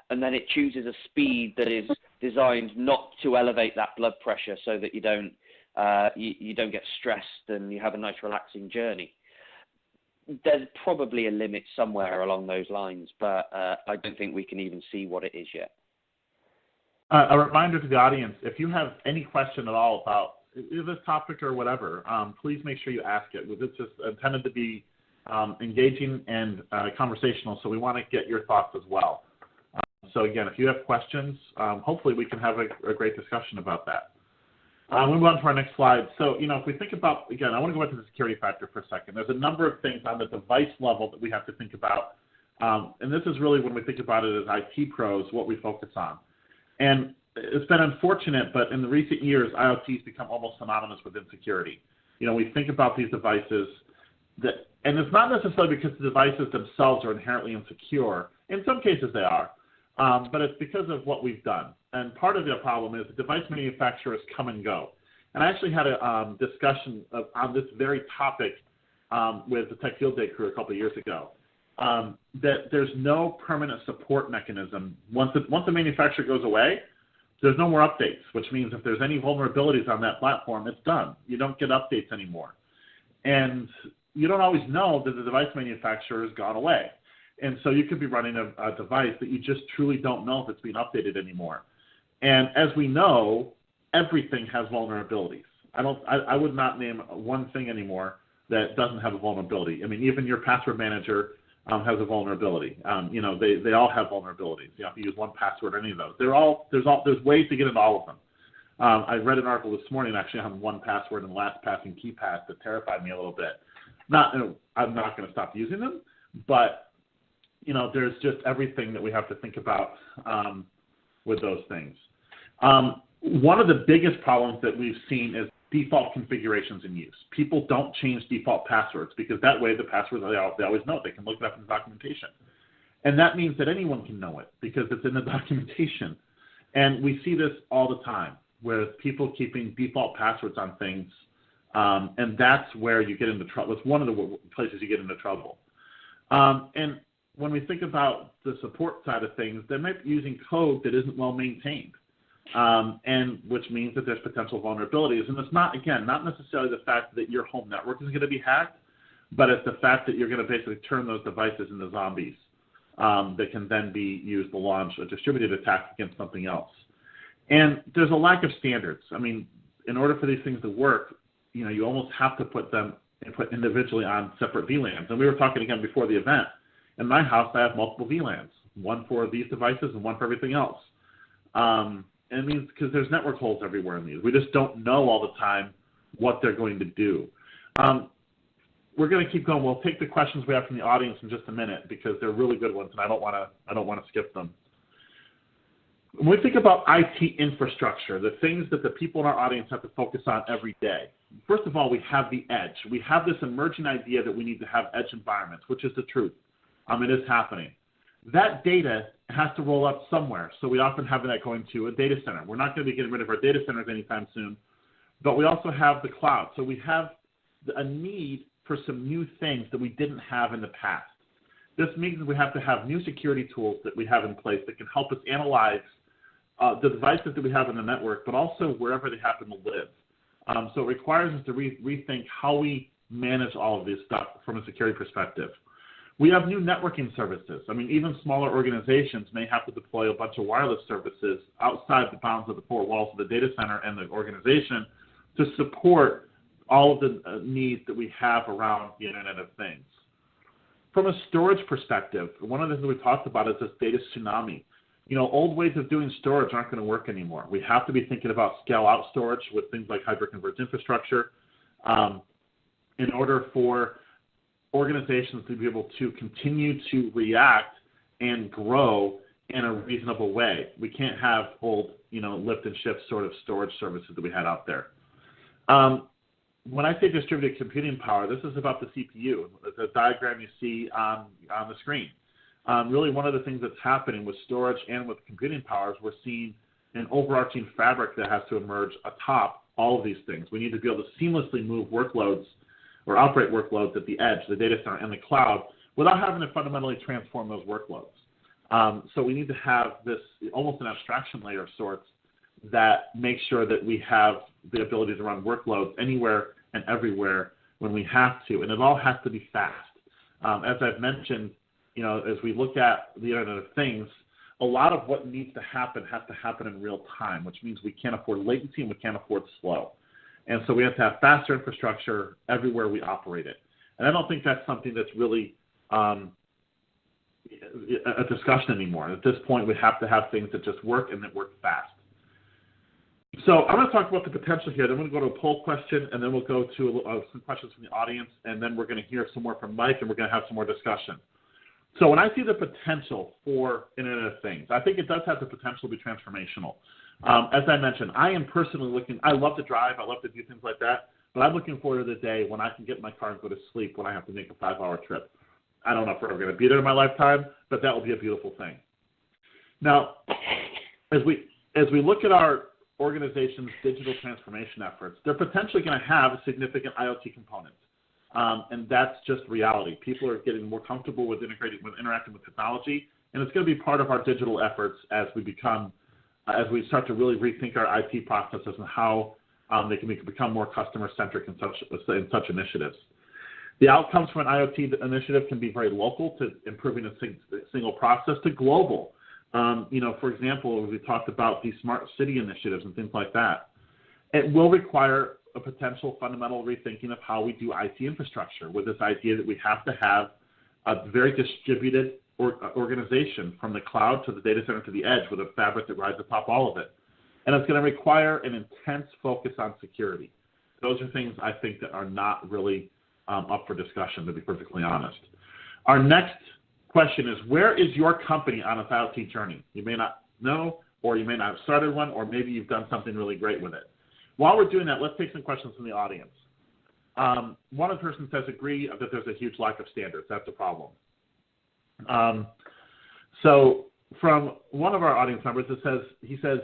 And then it chooses a speed that is designed not to elevate that blood pressure so that you don't get stressed and you have a nice relaxing journey. There's probably a limit somewhere along those lines, but I don't think we can even see what it is yet. A reminder to the audience, if you have any question at all about this topic or whatever, please make sure you ask it. It's just intended to be engaging and conversational, so we want to get your thoughts as well. So again, if you have questions, hopefully we can have a great discussion about that. We'll move on to our next slide. So, if we think about, again, I want to go back to the security factor for a second. There's a number of things on the device level that we have to think about. And this is really when we think about it as IT pros, what we focus on. And it's been unfortunate, but in the recent years, IoT has become almost synonymous with insecurity. We think about these devices, and it's not necessarily because the devices themselves are inherently insecure. In some cases they are, but it's because of what we've done. And part of the problem is the device manufacturers come and go. And I actually had a discussion on this very topic with the Tech Field Day crew a couple of years ago. That there's no permanent support mechanism. Once the manufacturer goes away, there's no more updates, which means if there's any vulnerabilities on that platform, it's done. You don't get updates anymore. And you don't always know that the device manufacturer has gone away. And so you could be running a device that you just truly don't know if it's being updated anymore. And as we know, everything has vulnerabilities. I would not name one thing anymore that doesn't have a vulnerability. I mean, even your password manager has a vulnerability. They all have vulnerabilities. You have to use one password or any of those. There's ways to get into all of them. I read an article this morning actually on 1Password and LastPass and KeyPass that terrified me a little bit. I'm not going to stop using them, but there's just everything that we have to think about with those things. One of the biggest problems that we've seen is default configurations in use. People don't change default passwords because that way the passwords, they always know it. They can look it up in the documentation. And that means that anyone can know it because it's in the documentation. And we see this all the time with people keeping default passwords on things, and that's where you get into trouble. It's one of the places you get into trouble. And when we think about the support side of things, they might be using code that isn't well maintained. And which means that there's potential vulnerabilities. And it's not necessarily the fact that your home network is going to be hacked, but it's the fact that you're going to basically turn those devices into zombies that can then be used to launch a distributed attack against something else. And there's a lack of standards. I mean, in order for these things to work, you almost have to put them individually on separate VLANs. And we were talking again before the event. In my house, I have multiple VLANs, one for these devices and one for everything else. And it means because there's network holes everywhere in these. We just don't know all the time what they're going to do. We're going to keep going. We'll take the questions we have from the audience in just a minute because they're really good ones, and I don't want to skip them. When we think about IT infrastructure, the things that the people in our audience have to focus on every day, first of all, we have the edge. We have this emerging idea that we need to have edge environments, which is the truth. It is happening. That data has to roll up somewhere, so we often have that going to a data center. We're not going to be getting rid of our data centers anytime soon, but we also have the cloud. So we have a need for some new things that we didn't have in the past. This means we have to have new security tools that we have in place that can help us analyze the devices that we have in the network, but also wherever they happen to live. So it requires us to rethink how we manage all of this stuff from a security perspective. We have new networking services. Even smaller organizations may have to deploy a bunch of wireless services outside the bounds of the four walls of the data center and the organization to support all of the needs that we have around the Internet of Things. From a storage perspective, one of the things we talked about is this data tsunami. Old ways of doing storage aren't going to work anymore. We have to be thinking about scale-out storage with things like hyperconvergence infrastructure in order for organizations to be able to continue to react and grow in a reasonable way. We can't have old, lift and shift sort of storage services that we had out there. When I say distributed computing power, this is about the CPU, the diagram you see on the screen. Really, one of the things that's happening with storage and with computing powers, we're seeing an overarching fabric that has to emerge atop all of these things. We need to be able to seamlessly move workloads or operate workloads at the edge, the data center, and the cloud without having to fundamentally transform those workloads. So we need to have this almost an abstraction layer of sorts that makes sure that we have the ability to run workloads anywhere and everywhere when we have to, and it all has to be fast. As I've mentioned, as we look at the Internet of Things, a lot of what needs to happen has to happen in real time, which means we can't afford latency and we can't afford slow. And so we have to have faster infrastructure everywhere we operate it. And I don't think that's something that's really a discussion anymore. At this point, we have to have things that just work and that work fast. So I'm going to talk about the potential here. Then I'm going to go to a poll question, and then we'll go to some questions from the audience, and then we're going to hear some more from Mike, and we're going to have some more discussion. So when I see the potential for Internet of Things, I think it does have the potential to be transformational. As I mentioned, I am personally looking – I love to drive. I love to do things like that, but I'm looking forward to the day when I can get in my car and go to sleep when I have to make a 5-hour trip. I don't know if we're ever going to be there in my lifetime, but that will be a beautiful thing. Now, as we look at our organization's digital transformation efforts, they're potentially going to have a significant IoT component. And that's just reality. People are getting more comfortable with interacting with technology, and it's going to be part of our digital efforts as we start to really rethink our IT processes and how they can become more customer-centric in such initiatives. The outcomes from an IoT initiative can be very local to improving a single process to global. For example, we talked about these smart city initiatives and things like that. It will require a potential fundamental rethinking of how we do IT infrastructure with this idea that we have to have a very distributed organization from the cloud to the data center to the edge with a fabric that rides atop all of it. And it's going to require an intense focus on security. Those are things I think that are not really up for discussion, to be perfectly honest. Our next question is, where is your company on its IoT journey? You may not know, or you may not have started one, or maybe you've done something really great with it. While we're doing that, let's take some questions from the audience. One of the persons says, agree that there's a huge lack of standards. That's a problem. So from one of our audience members, he says,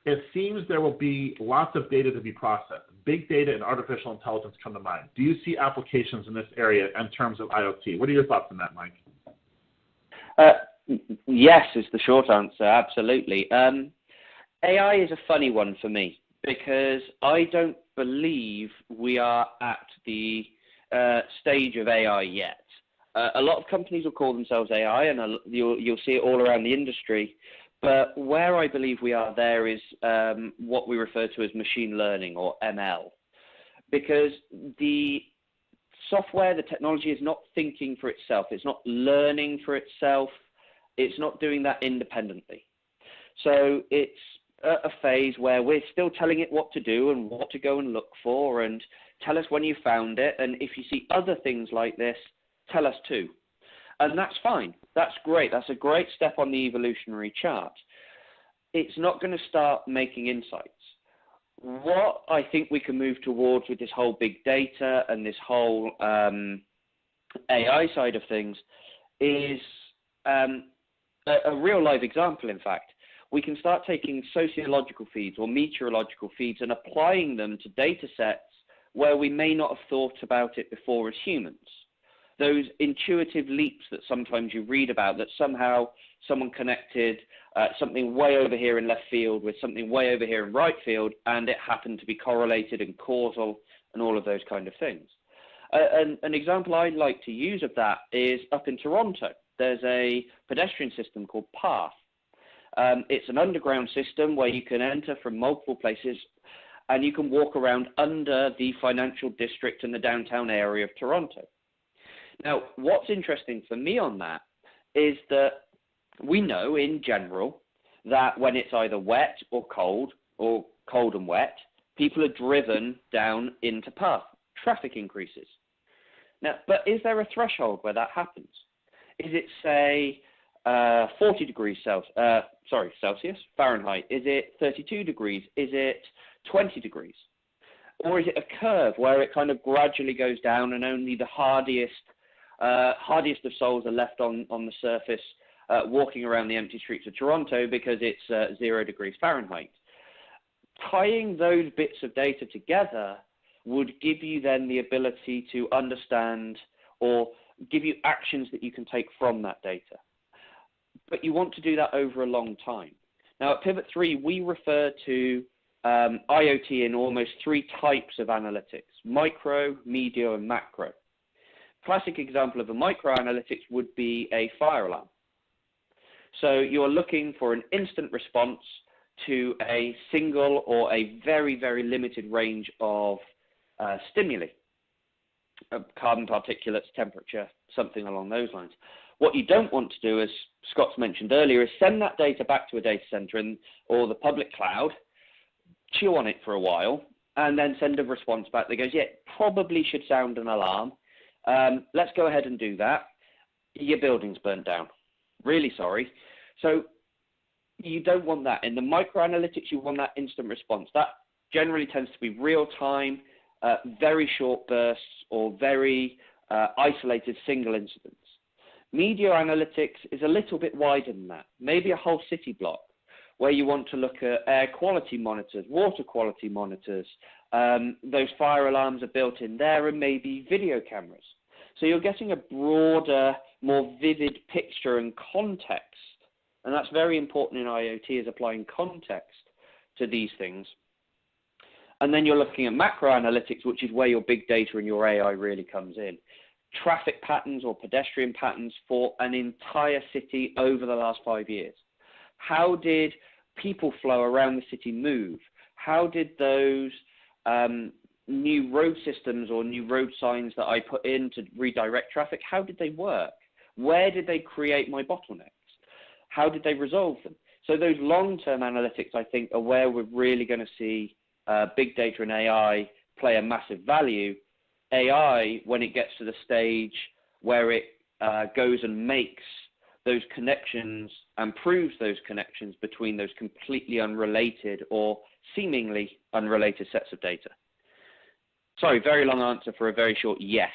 it seems there will be lots of data to be processed. Big data and artificial intelligence come to mind. Do you see applications in this area in terms of IoT? What are your thoughts on that, Mike? Yes is the short answer, absolutely. AI is a funny one for me because I don't believe we are at the stage of AI yet. A lot of companies will call themselves AI, and you'll see it all around the industry. But where I believe we are there is what we refer to as machine learning, or ML, because the software, the technology is not thinking for itself. It's not learning for itself. It's not doing that independently. So it's a phase where we're still telling it what to do and what to go and look for, and tell us when you found it. And if you see other things like this, tell us too. And that's fine. That's great. That's a great step on the evolutionary chart. It's not going to start making insights. What I think we can move towards with this whole big data and this whole AI side of things is a real live example, in fact. We can start taking sociological feeds or meteorological feeds and applying them to data sets where we may not have thought about it before as humans. Those intuitive leaps that sometimes you read about, that somehow someone connected something way over here in left field with something way over here in right field, and it happened to be correlated and causal and all of those kind of things. An example I'd like to use of that is up in Toronto. There's a pedestrian system called PATH. It's an underground system where you can enter from multiple places and you can walk around under the financial district and the downtown area of Toronto. Now, what's interesting for me on that is that we know in general that when it's either wet or cold and wet, people are driven down into PATH. Traffic increases. Now, but is there a threshold where that happens? Is it, say, 40 degrees Celsius, Fahrenheit? Is it 32 degrees? Is it 20 degrees? Or is it a curve where it kind of gradually goes down and only the hardiest of souls are left on the surface walking around the empty streets of Toronto because it's 0 degrees Fahrenheit? Tying those bits of data together would give you then the ability to understand or give you actions that you can take from that data. But you want to do that over a long time. Now, at Pivot3, we refer to IoT in almost 3 types of analytics: micro, medium, and macro. Classic example of a micro analytics would be a fire alarm. So you're looking for an instant response to a single or a very, very limited range of stimuli, carbon particulates, temperature, something along those lines. What you don't want to do, as Scott's mentioned earlier, is send that data back to a data center or the public cloud, chew on it for a while, and then send a response back that goes, yeah, probably should sound an alarm. Let's go ahead and do that. Your building's burnt down. Really sorry. So you don't want that. In the microanalytics, you want that instant response. That generally tends to be real time, very short bursts, or very isolated single incidents. Media analytics is a little bit wider than that. Maybe a whole city block where you want to look at air quality monitors, water quality monitors. Those fire alarms are built in there, and maybe video cameras. So you're getting a broader, more vivid picture and context. And that's very important in IoT, is applying context to these things. And then you're looking at macro analytics, which is where your big data and your AI really comes in. Traffic patterns or pedestrian patterns for an entire city over the last 5 years. How did people flow around the city move? How did those new road systems or new road signs that I put in to redirect traffic, how did they work? Where did they create my bottlenecks? How did they resolve them? So those long-term analytics, I think, are where we're really going to see big data and AI play a massive value. AI, when it gets to the stage where it goes and makes those connections and proves those connections between those completely unrelated or seemingly unrelated sets of data. Sorry, very long answer for a very short yes.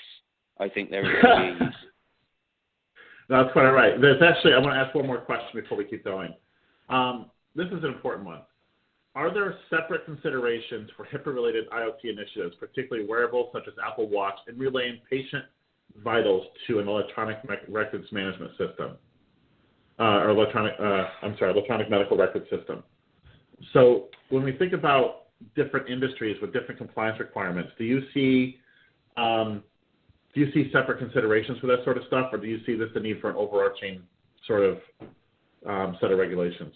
I think there is going to be a use. No, that's quite all right. There's actually, I want to ask one more question before we keep going. This is an important one. Are there separate considerations for HIPAA-related IoT initiatives, particularly wearables such as Apple Watch, in relaying patient vitals to an electronic records management system, or electronic medical record system? So when we think about different industries with different compliance requirements, do you see separate considerations for that sort of stuff, or do you see this the need for an overarching sort of set of regulations?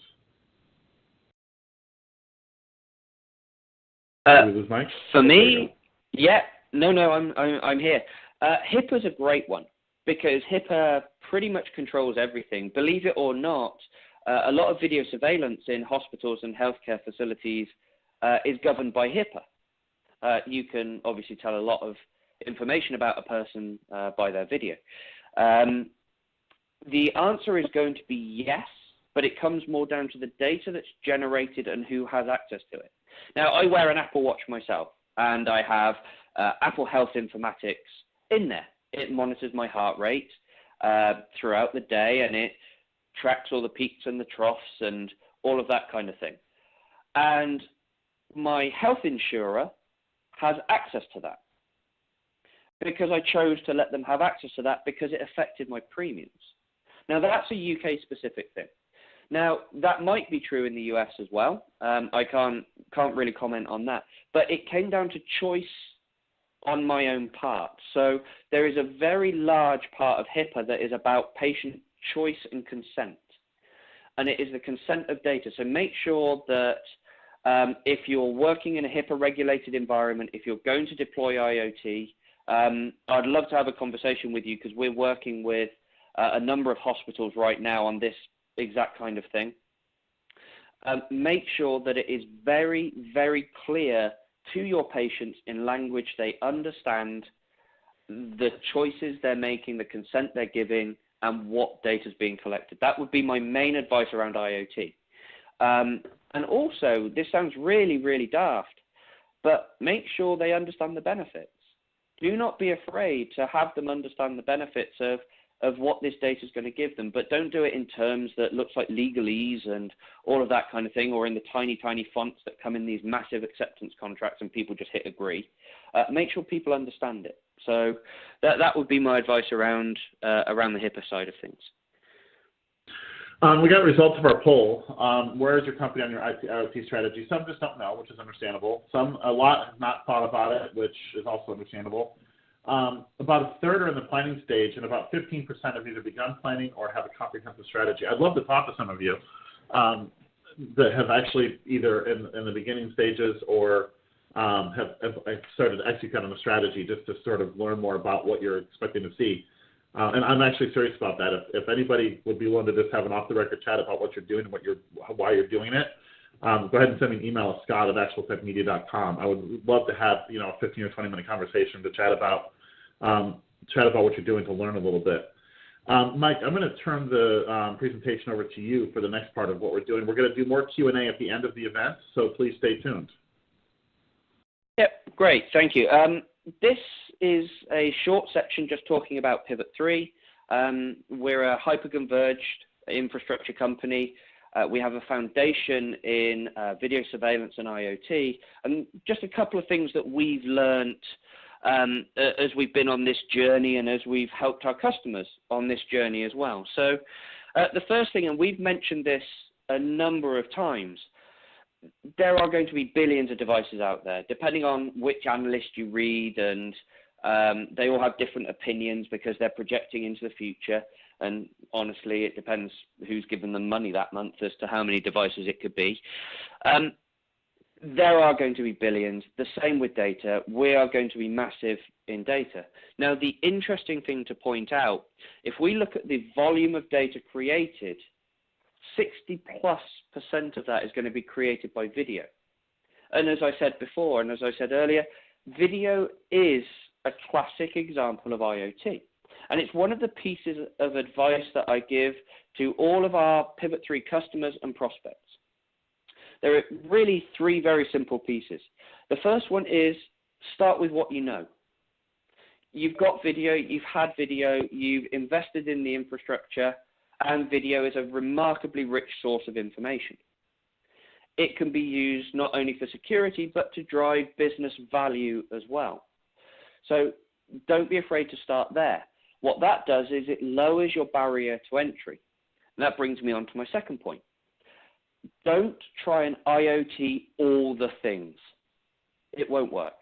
Did we lose Mike? For me, yeah, no, I'm here. HIPAA is a great one because HIPAA pretty much controls everything. Believe it or not, a lot of video surveillance in hospitals and healthcare facilities is governed by HIPAA. You can obviously tell a lot of information about a person by their video. The answer is going to be yes, but it comes more down to the data that's generated and who has access to it. Now, I wear an Apple Watch myself, and I have Apple Health Informatics in there. It monitors my heart rate throughout the day, and it tracks all the peaks and the troughs and all of that kind of thing. And my health insurer has access to that because I chose to let them have access to that because it affected my premiums. Now, that's a UK-specific thing. Now, that might be true in the US as well. I can't really comment on that. But it came down to choice on my own part. So there is a very large part of HIPAA that is about patient choice and consent. And it is the consent of data. So make sure that if you're working in a HIPAA-regulated environment, if you're going to deploy IoT, I'd love to have a conversation with you because we're working with a number of hospitals right now on this exact kind of thing. Make sure that it is very, very clear to your patients in language they understand, the choices they're making, the consent they're giving, and what data is being collected. That would be my main advice around IoT. And also, this sounds really, really daft, but make sure they understand the benefits. Do not be afraid to have them understand the benefits of what this data is going to give them, but don't do it in terms that looks like legalese and all of that kind of thing, or in the tiny, tiny fonts that come in these massive acceptance contracts and people just hit agree. Make sure people understand it. So that would be my advice around the HIPAA side of things. We got results of our poll. Where is your company on your IoT strategy? Some just don't know, which is understandable. A lot have not thought about it, which is also understandable. About a third are in the planning stage, and about 15% have either begun planning or have a comprehensive strategy. I'd love to talk to some of you that have actually either in the beginning stages or have started to execute on a strategy just to sort of learn more about what you're expecting to see. And I'm actually serious about that. If anybody would be willing to just have an off-the-record chat about what you're doing and why you're doing it, go ahead and send me an email at scott@actualtechmedia.com. I would love to have a 15 or 20-minute conversation to chat about what you're doing to learn a little bit. Mike, I'm going to turn the presentation over to you for the next part of what we're doing. We're going to do more Q&A at the end of the event, so please stay tuned. Yep, great, thank you. This is a short section just talking about Pivot3. We're a hyperconverged infrastructure company. We have a foundation in video surveillance and IoT, and just a couple of things that we've learned as we've been on this journey and as we've helped our customers on this journey as well. So the first thing, and we've mentioned this a number of times, there are going to be billions of devices out there, depending on which analyst you read, and they all have different opinions because they're projecting into the future. And honestly, it depends who's given them money that month as to how many devices it could be. There are going to be billions. The same with data. We are going to be massive in data. Now, the interesting thing to point out, if we look at the volume of data created, 60+% of that is going to be created by video. And as I said before, and as I said earlier, video is a classic example of IoT. And it's one of the pieces of advice that I give to all of our Pivot3 customers and prospects. There are really three very simple pieces. The first one is start with what you know. You've got video, you've had video, you've invested in the infrastructure, and video is a remarkably rich source of information. It can be used not only for security, but to drive business value as well. So don't be afraid to start there. What that does is it lowers your barrier to entry. And that brings me on to my second point. Don't try and IoT all the things. It won't work.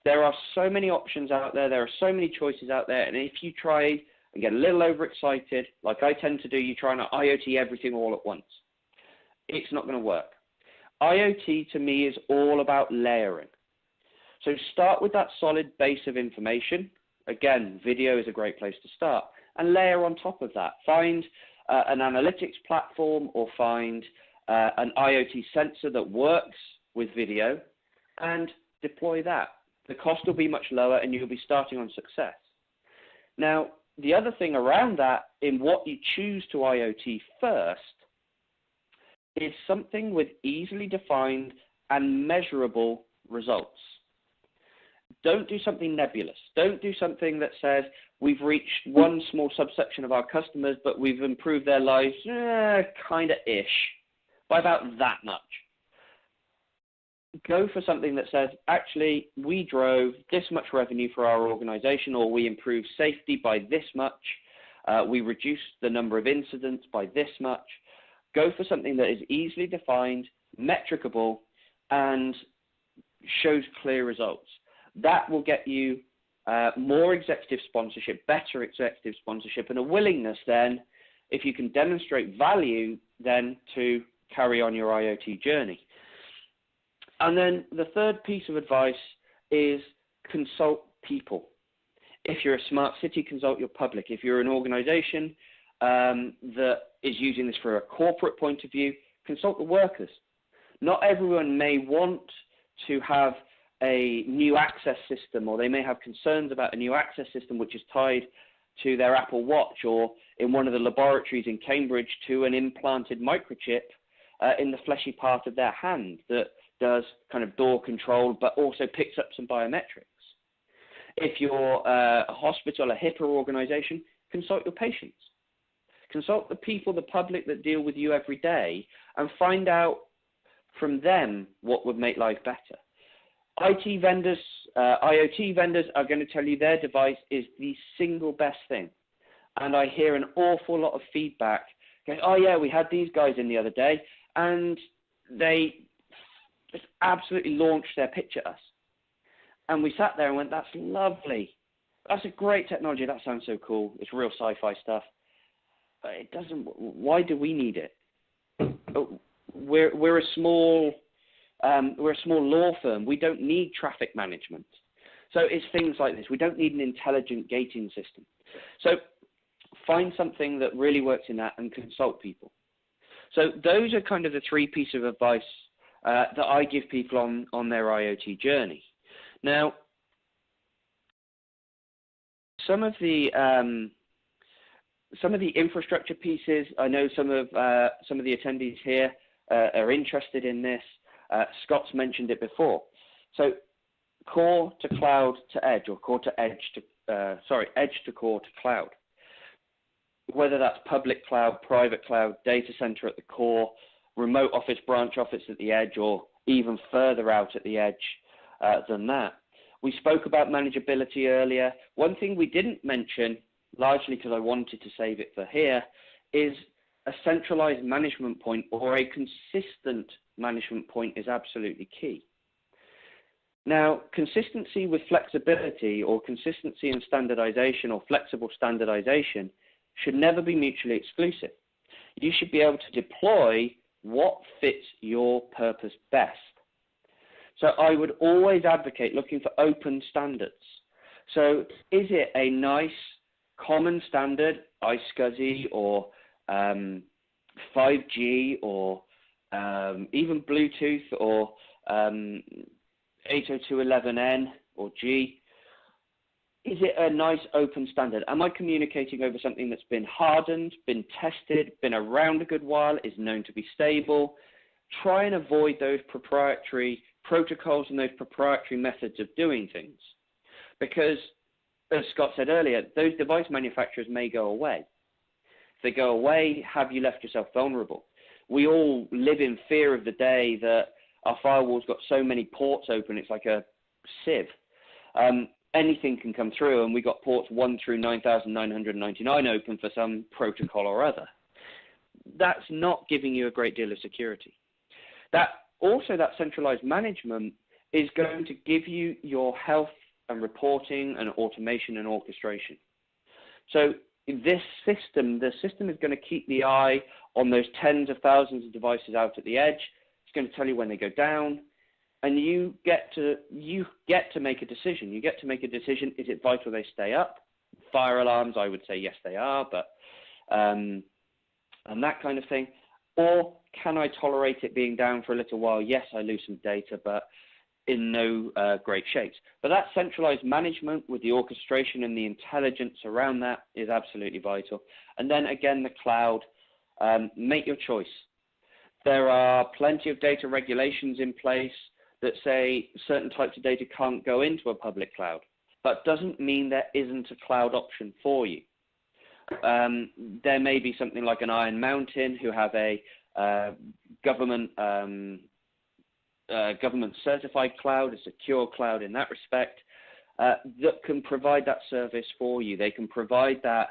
There are so many options out there. There are so many choices out there. And if you try and get a little overexcited, like I tend to do, you try and IoT everything all at once. It's not going to work. IoT to me is all about layering. So start with that solid base of information. Again, video is a great place to start. And layer on top of that. Find an analytics platform or find an IoT sensor that works with video and deploy that. The cost will be much lower and you'll be starting on success. Now, the other thing around that in what you choose to IoT first is something with easily defined and measurable results. Don't do something nebulous. Don't do something that says we've reached one small subsection of our customers, but we've improved their lives kind of ish by about that much. Go for something that says, actually, we drove this much revenue for our organization, or we improved safety by this much. We reduced the number of incidents by this much. Go for something that is easily defined, metricable, and shows clear results. That will get you more executive sponsorship, better executive sponsorship, and a willingness then, if you can demonstrate value, then to carry on your IoT journey. And then the third piece of advice is consult people. If you're a smart city, consult your public. If you're an organization that is using this for a corporate point of view, consult the workers. Not everyone may want to have a new access system, or they may have concerns about a new access system which is tied to their Apple Watch, or in one of the laboratories in Cambridge to an implanted microchip in the fleshy part of their hand that does kind of door control but also picks up some biometrics. If you're a hospital, a HIPAA organization, consult your patients. Consult the people, the public that deal with you every day, and find out from them what would make life better. IT vendors, IoT vendors are going to tell you their device is the single best thing. And I hear an awful lot of feedback going, oh yeah, we had these guys in the other day, and they just absolutely launched their pitch at us. And we sat there and went, that's lovely. That's a great technology. That sounds so cool. It's real sci-fi stuff. But it doesn't, why do we need it? We're a small law firm. We don't need traffic management. So it's things like this. We don't need an intelligent gating system. So find something that really works in that and consult people. So those are kind of the three pieces of advice that I give people on their IoT journey. Now, some of the infrastructure pieces, I know some of the attendees here are interested in this. Scott's mentioned it before. So core to cloud to edge, or core to edge to, edge to core to cloud. Whether that's public cloud, private cloud, data center at the core, remote office, branch office at the edge, or even further out at the edge than that. We spoke about manageability earlier. One thing we didn't mention, largely because I wanted to save it for here, is a centralized management point or a consistent management point is absolutely key. Now, consistency with flexibility, or consistency and standardization, or flexible standardization, should never be mutually exclusive. You should be able to deploy what fits your purpose best. So I would always advocate looking for open standards. So is it a nice common standard, iSCSI or 5G or even Bluetooth or 802.11n or G? Is it a nice open standard? Am I communicating over something that's been hardened, been tested, been around a good while, is known to be stable? Try and avoid those proprietary protocols and those proprietary methods of doing things. Because, as Scott said earlier, those device manufacturers may go away. If they go away, have you left yourself vulnerable? We all live in fear of the day that our firewall's got so many ports open, it's like a sieve. Anything can come through, and we got ports 1 through 9,999 open for some protocol or other. That's not giving you a great deal of security. That centralized management is going to give you your health and reporting and automation and orchestration. So the system is going to keep the eye on those tens of thousands of devices out at the edge. It's going to tell you when they go down. And you get to make a decision. You get to make a decision, is it vital they stay up? Fire alarms, I would say yes they are, but and that kind of thing? Or can I tolerate it being down for a little while? Yes, I lose some data, but in no great shapes. But that centralized management with the orchestration and the intelligence around that is absolutely vital. And then again, the cloud, make your choice. There are plenty of data regulations in place that say certain types of data can't go into a public cloud, but doesn't mean there isn't a cloud option for you. There may be something like an Iron Mountain who have a government certified cloud, a secure cloud in that respect, that can provide that service for you. They can provide that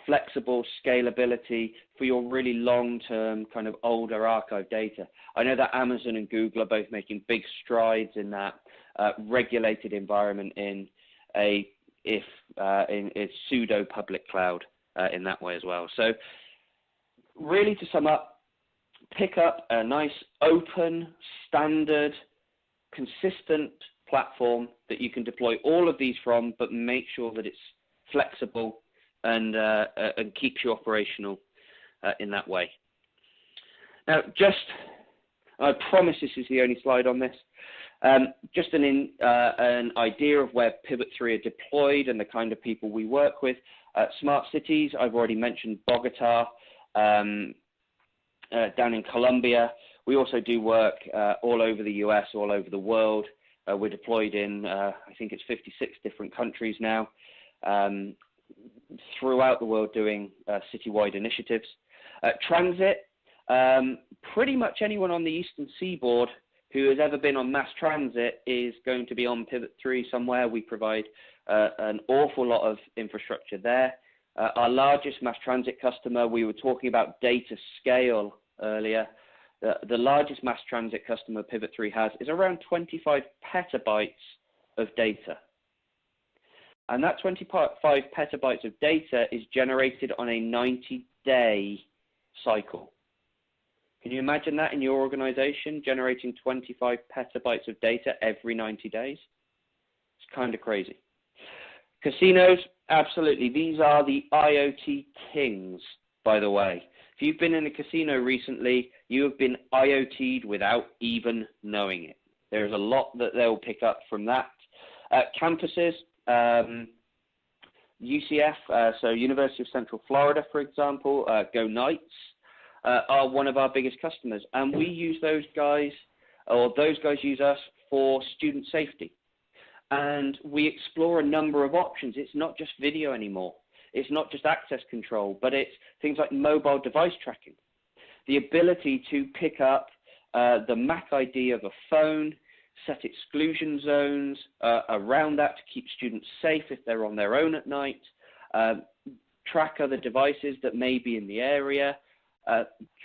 flexible scalability for your really long-term kind of older archive data. I know that Amazon and Google are both making big strides in that regulated environment in a pseudo public cloud in that way as well. So really, to sum up, pick up a nice open, standard, consistent platform that you can deploy all of these from, but make sure that it's flexible and keeps you operational in that way. Now, I promise this is the only slide on this. Just an idea of where Pivot3 are deployed and the kind of people we work with. Smart cities, I've already mentioned Bogota, down in Colombia. We also do work all over the US, all over the world. We're deployed in, I think it's 56 different countries now, throughout the world doing citywide initiatives. Transit, pretty much anyone on the Eastern Seaboard who has ever been on mass transit is going to be on Pivot3 somewhere. We provide an awful lot of infrastructure there. Our largest mass transit customer, we were talking about data scale earlier. The largest mass transit customer Pivot3 has is around 25 petabytes of data. And that 25 petabytes of data is generated on a 90-day cycle. Can you imagine that in your organization, generating 25 petabytes of data every 90 days? It's kind of crazy. Casinos, absolutely. These are the IoT kings, by the way. If you've been in a casino recently, you have been IoT'd without even knowing it. There's a lot that they'll pick up from that. Campuses, UCF, so University of Central Florida, for example, Go Knights, are one of our biggest customers. And we use those guys, or those guys use us for student safety. And we explore a number of options. It's not just video anymore. It's not just access control, but it's things like mobile device tracking. The ability to pick up the MAC ID of a phone, set exclusion zones around that to keep students safe if they're on their own at night, track other devices that may be in the area,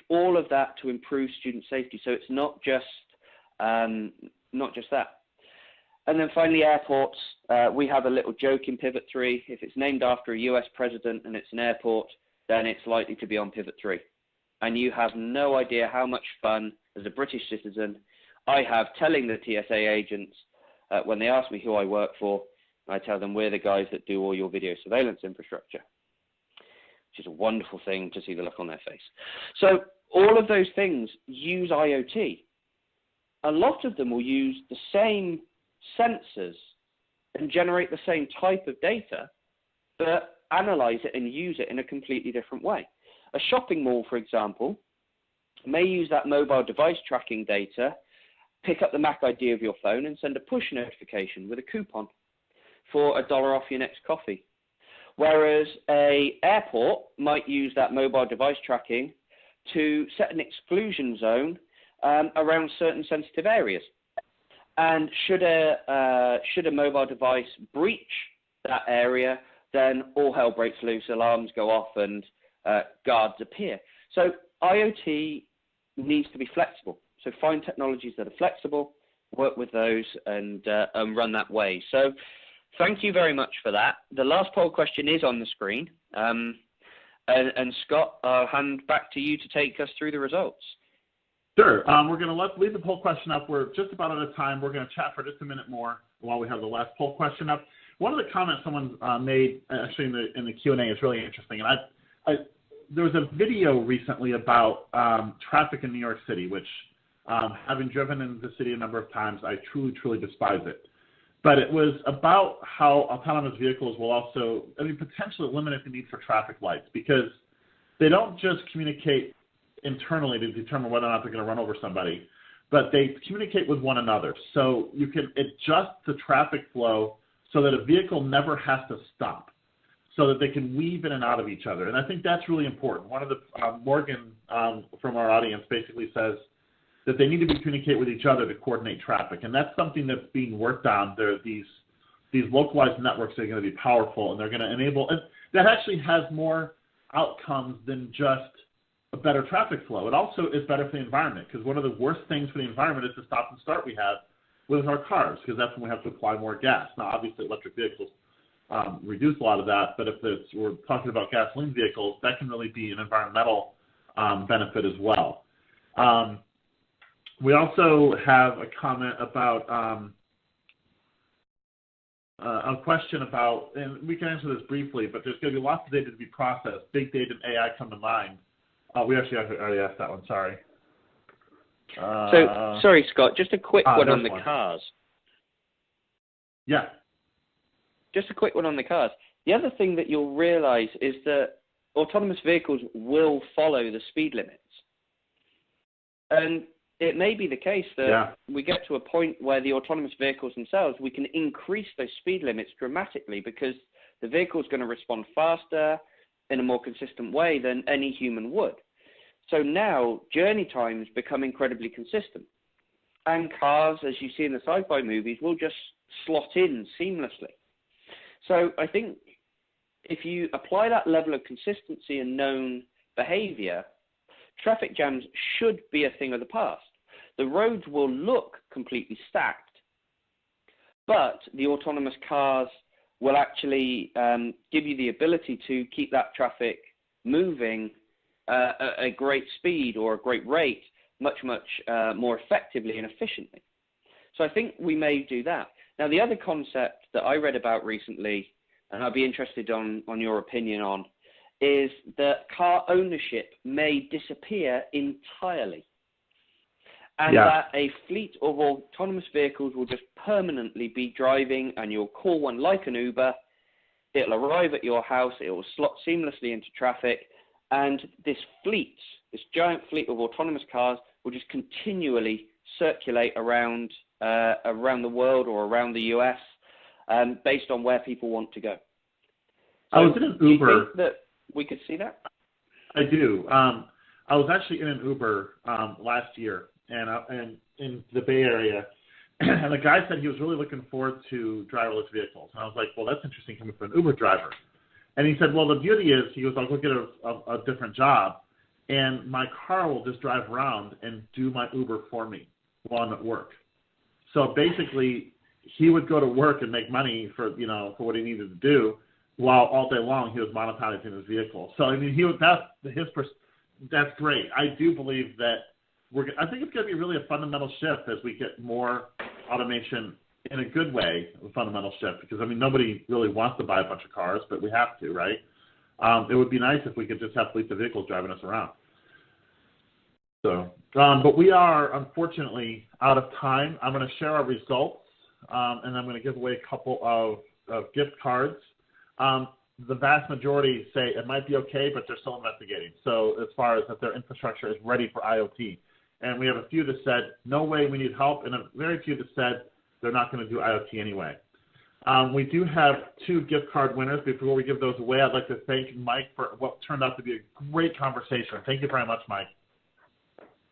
all of that to improve student safety. So it's not just that. And then finally, airports. We have a little joke in Pivot3. If it's named after a US president and it's an airport, then it's likely to be on Pivot3. And you have no idea how much fun as a British citizen I have telling the TSA agents when they ask me who I work for, I tell them we're the guys that do all your video surveillance infrastructure, which is a wonderful thing to see the look on their face. So all of those things use IoT. A lot of them will use the same sensors and generate the same type of data, but analyze it and use it in a completely different way. A shopping mall, for example, may use that mobile device tracking data, pick up the MAC ID of your phone and send a push notification with a coupon for $1 off your next coffee. Whereas an airport might use that mobile device tracking to set an exclusion zone around certain sensitive areas. And should a mobile device breach that area, then all hell breaks loose, alarms go off, and guards appear. So IoT needs to be flexible. So find technologies that are flexible, work with those, and run that way. So thank you very much for that. The last poll question is on the screen. And Scott, I'll hand back to you to take us through the results. Sure. We're going to leave the poll question up. We're just about out of time. We're going to chat for just a minute more while we have the last poll question up. One of the comments someone made actually in the Q&A is really interesting. And there was a video recently about traffic in New York City, which, having driven in the city a number of times, I truly, truly despise it. But it was about how autonomous vehicles will also, potentially eliminate the need for traffic lights, because they don't just communicate internally to determine whether or not they're going to run over somebody, but they communicate with one another. So you can adjust the traffic flow so that a vehicle never has to stop, so that they can weave in and out of each other. And I think that's really important. One of the, Morgan from our audience basically says that they need to communicate with each other to coordinate traffic. And that's something that's being worked on. There are these localized networks that are going to be powerful, and they're going to enable, and that actually has more outcomes than just a better traffic flow. It also is better for the environment, because one of the worst things for the environment is the stop and start we have with our cars, because that's when we have to apply more gas. Now, obviously, electric vehicles reduce a lot of that, but if we're talking about gasoline vehicles, that can really be an environmental benefit as well. We also have a comment about a question about, and we can answer this briefly, but there's going to be lots of data to be processed. Big data and AI come to mind. We actually already asked that one, sorry. Sorry, Scott, just a quick one on the cars. Yeah. Just a quick one on the cars. The other thing that you'll realize is that autonomous vehicles will follow the speed limits. And it may be the case that we get to a point where the autonomous vehicles themselves, we can increase those speed limits dramatically, because the vehicle is going to respond faster in a more consistent way than any human would. So now journey times become incredibly consistent. And cars, as you see in the sci-fi movies, will just slot in seamlessly. So I think if you apply that level of consistency and known behavior, traffic jams should be a thing of the past. The roads will look completely stacked, but the autonomous cars will actually give you the ability to keep that traffic moving at a great speed or a great rate much more effectively and efficiently. So I think we may do that. Now, the other concept that I read about recently, and I'd be interested on your opinion on, is that car ownership may disappear entirely. And that a fleet of autonomous vehicles will just permanently be driving, and you'll call one like an Uber. It'll arrive at your house. It will slot seamlessly into traffic. And this giant fleet of autonomous cars will just continually circulate around the world or around the US based on where people want to go. So I was in an Uber. Do you think that we could see that? I do. I was actually in an Uber last year, and in the Bay Area, and the guy said he was really looking forward to driverless vehicles. And I was like, well, that's interesting coming from an Uber driver. And he said, well, the beauty is, he goes, I'll go get a different job, and my car will just drive around and do my Uber for me while I'm at work. So basically, he would go to work and make money for what he needed to do, while all day long he was monetizing his vehicle. So that's great. I do believe that I think it's going to be really a fundamental shift as we get more automation in a good way, a fundamental shift, because nobody really wants to buy a bunch of cars, but we have to, right? It would be nice if we could just have fleets of vehicles driving us around. So, but we are unfortunately out of time. I'm going to share our results, and I'm going to give away a couple of gift cards. The vast majority say it might be okay, but they're still investigating. So as far as if their infrastructure is ready for IoT. And we have a few that said, no way, we need help, and a very few that said they're not going to do IoT anyway. We do have 2 gift card winners. Before we give those away, I'd like to thank Mike for what turned out to be a great conversation. Thank you very much, Mike.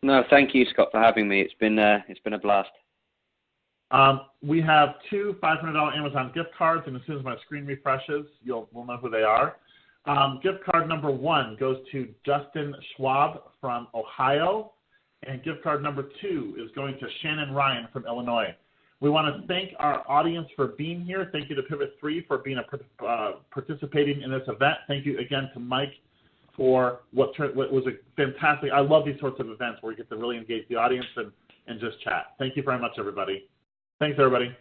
No, thank you, Scott, for having me. It's been a blast. We have 2 $500 Amazon gift cards, and as soon as my screen refreshes, we'll know who they are. Gift card number 1 goes to Justin Schwab from Ohio, and gift card number 2 is going to Shannon Ryan from Illinois. We want to thank our audience for being here. Thank you to Pivot3 for being participating in this event. Thank you again to Mike for what was a fantastic. I love these sorts of events where we get to really engage the audience and just chat. Thank you very much, everybody. Thanks, everybody.